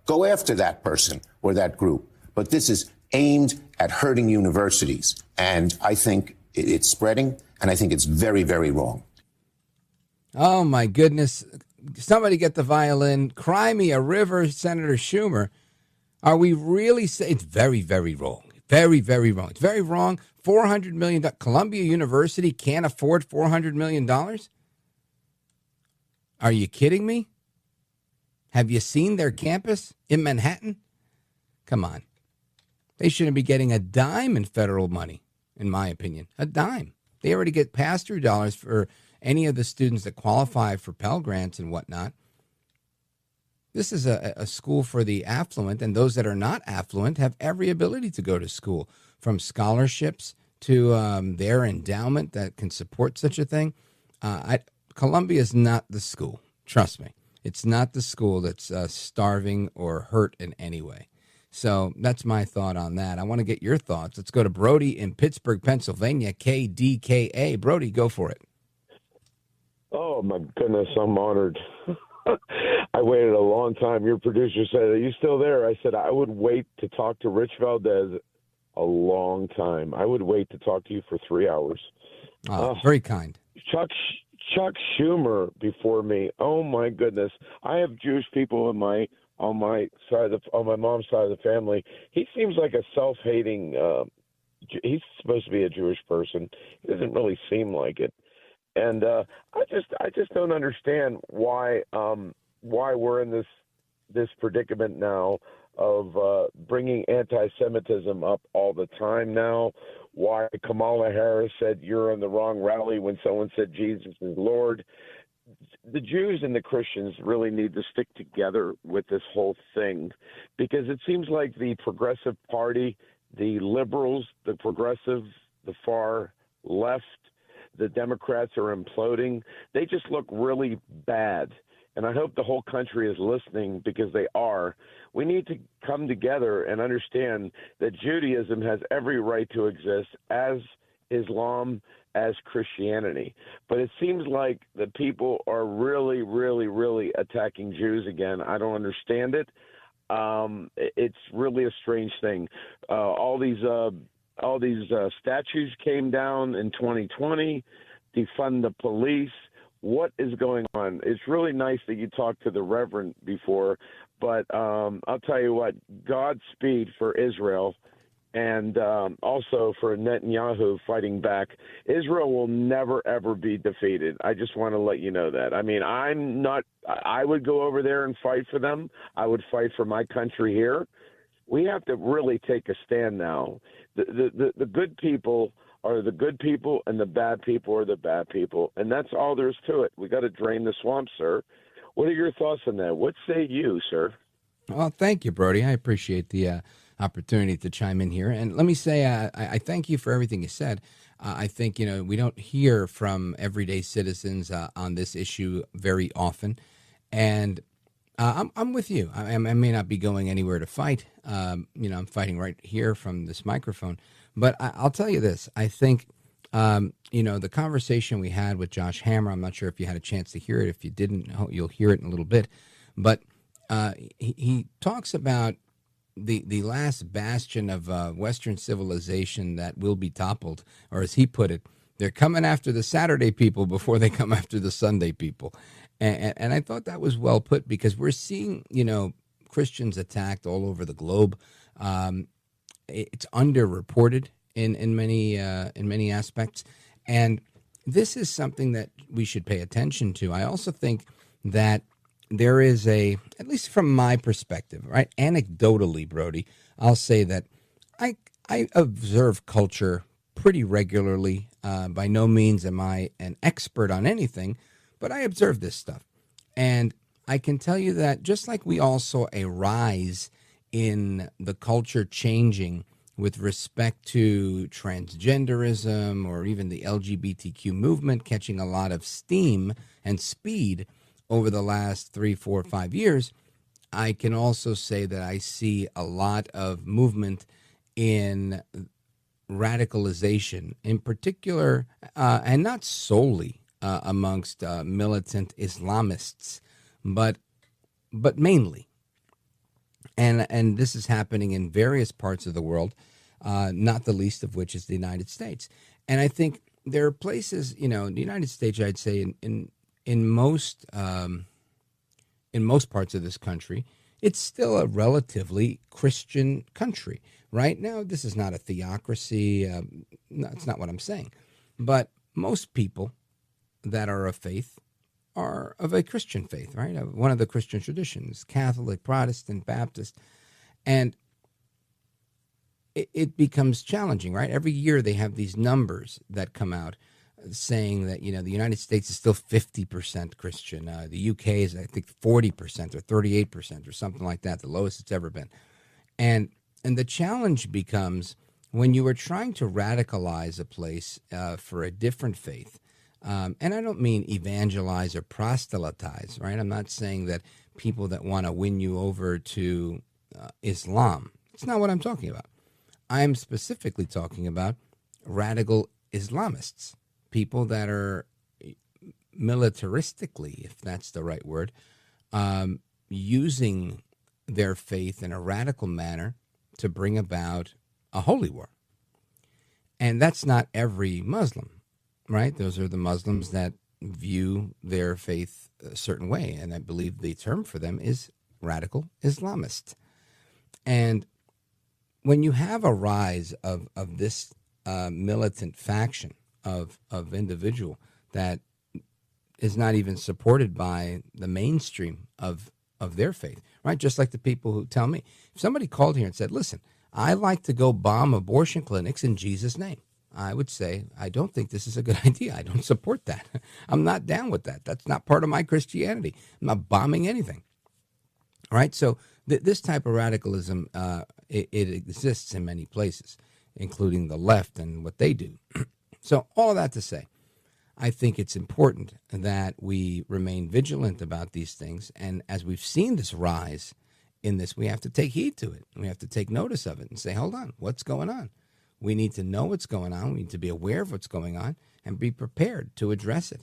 go after that person or that group. But this is aimed at hurting universities, and I think it's spreading, and I think it's very, very wrong. Oh, my goodness. Somebody get the violin. Cry me a river, Senator Schumer. Are we really saying it's very, very wrong? Very, very wrong. It's very wrong. $400 million. Columbia University can't afford $400 million? Are you kidding me? Have you seen their campus in Manhattan? Come on. They shouldn't be getting a dime in federal money, in my opinion. A dime. They already get pass-through dollars for any of the students that qualify for Pell Grants and whatnot. This is a school for the affluent, and those that are not affluent have every ability to go to school, from scholarships to their endowment that can support such a thing. Columbia is not the school. Trust me. It's not the school that's starving or hurt in any way. So that's my thought on that. I want to get your thoughts. Let's go to Brody in Pittsburgh, Pennsylvania, KDKA. Brody, go for it. Oh, my goodness, I'm honored. I waited a long time. Your producer said, "Are you still there?" I said, I would wait to talk to Rich Valdez a long time. I would wait to talk to you for 3 hours. Very kind. Chuck Schumer before me. Oh, my goodness. I have Jewish people on my mom's side of the family. He seems like a self-hating, he's supposed to be a Jewish person. He doesn't really seem like it. And I just don't understand why we're in this predicament now of bringing anti-Semitism up all the time now. Why Kamala Harris said you're on the wrong rally when someone said Jesus is Lord. The Jews and the Christians really need to stick together with this whole thing, because it seems like the Progressive Party, the liberals, the progressives, the far left, the Democrats are imploding. They just look really bad. And I hope the whole country is listening, because they are. We need to come together and understand that Judaism has every right to exist, as Islam, as Christianity. But it seems like the people are really, really, really attacking Jews again. I don't understand it. It's really a strange thing. All these statues came down in 2020, defund the police. What is going on? It's really nice that you talked to the Reverend before, but I'll tell you what, Godspeed for Israel, and also for Netanyahu fighting back. Israel will never, ever be defeated. I just want to let you know that. I mean, I would go over there and fight for them. I would fight for my country here. We have to really take a stand now. The good people are the good people, and the bad people are the bad people. And that's all there is to it. We got to drain the swamp, sir. What are your thoughts on that? What say you, sir? Well, thank you, Brody. I appreciate the opportunity to chime in here. And let me say, I thank you for everything you said. I think, we don't hear from everyday citizens on this issue very often. And I'm with you. I may not be going anywhere to fight. I'm fighting right here from this microphone. But I'll tell you this. I think, the conversation we had with Josh Hammer, I'm not sure if you had a chance to hear it. If you didn't, you'll hear it in a little bit. But he talks about the last bastion of Western civilization that will be toppled, or as he put it, they're coming after the Saturday people before they come after the Sunday people. And I thought that was well put, because we're seeing, Christians attacked all over the globe. It's underreported in many aspects. And this is something that we should pay attention to. I also think that there is at least from my perspective, right? Anecdotally, Brody, I'll say that I observe culture pretty regularly. By no means am I an expert on anything, but I observe this stuff. And I can tell you that just like we all saw a rise in the culture changing with respect to transgenderism or even the LGBTQ movement catching a lot of steam and speed over the last 3, 4, 5 years, I can also say that I see a lot of movement in radicalization, in particular, and not solely amongst militant Islamists, but mainly. And this is happening in various parts of the world, not the least of which is the United States. And I think there are places, the United States, I'd say, in most parts of this country, it's still a relatively Christian country. Right now, this is not a theocracy. No, it's not what I'm saying. But most people that are of faith are of a Christian faith, right? One of the Christian traditions, Catholic, Protestant, Baptist. And it becomes challenging, right? Every year they have these numbers that come out saying that, the United States is still 50% Christian. The UK is, I think, 40% or 38% or something like that, the lowest it's ever been. And the challenge becomes when you are trying to radicalize a place for a different faith, and I don't mean evangelize or proselytize, right? I'm not saying that people that want to win you over to Islam. It's not what I'm talking about. I'm specifically talking about radical Islamists, people that are militaristically, if that's the right word, using their faith in a radical manner to bring about a holy war. And that's not every Muslim, right? Those are the Muslims that view their faith a certain way. And I believe the term for them is radical Islamist. And when you have a rise of this militant faction of individual that is not even supported by the mainstream of their faith, right? Just like the people who tell me, if somebody called here and said, listen, I like to go bomb abortion clinics in Jesus' name, I would say, I don't think this is a good idea. I don't support that. I'm not down with that. That's not part of my Christianity. I'm not bombing anything. All right? So this type of radicalism, it exists in many places, including the left and what they do. So all of that to say, I think it's important that we remain vigilant about these things. And as we've seen this rise in this, we have to take heed to it. We have to take notice of it and say, hold on, what's going on? We need to know what's going on. We need to be aware of what's going on and be prepared to address it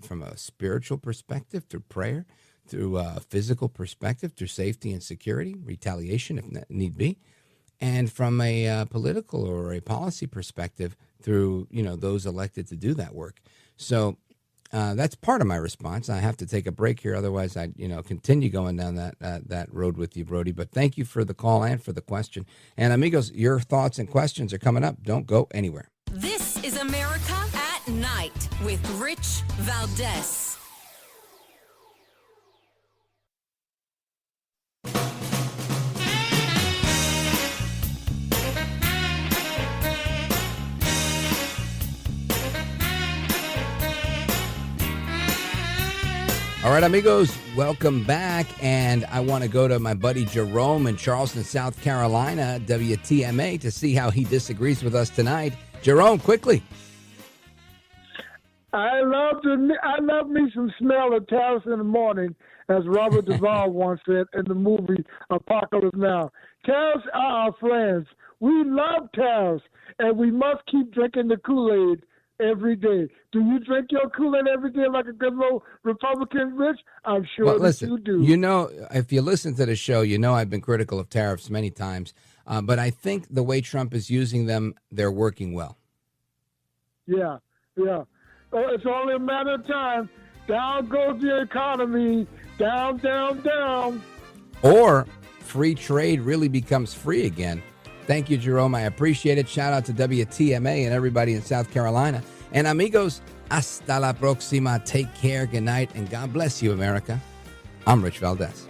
from a spiritual perspective, through prayer, through a physical perspective, through safety and security, retaliation if need be, and from a political or a policy perspective through, those elected to do that work. So that's part of my response. I have to take a break here. Otherwise, I'd, continue going down that road with you, Brody. But thank you for the call and for the question. And amigos, your thoughts and questions are coming up. Don't go anywhere. This is America at Night with Rich Valdez. All right, amigos, welcome back. And I want to go to my buddy Jerome in Charleston, South Carolina, WTMA, to see how he disagrees with us tonight. Jerome, quickly. I love me some smell of tariffs in the morning, as Robert Duvall once said in the movie Apocalypse Now. Tariffs are our friends. We love tariffs, and we must keep drinking the Kool-Aid every day. Do you drink your Kool-Aid every day like a good little Republican, Rich? I'm sure that you do. If you listen to the show, I've been critical of tariffs many times, but I think the way Trump is using them, they're working well. Yeah. It's only a matter of time. Down goes the economy. Down, down, down. Or free trade really becomes free again. Thank you, Jerome. I appreciate it. Shout out to WTMA and everybody in South Carolina. And amigos, hasta la próxima. Take care. Good night. And God bless you, America. I'm Rich Valdez.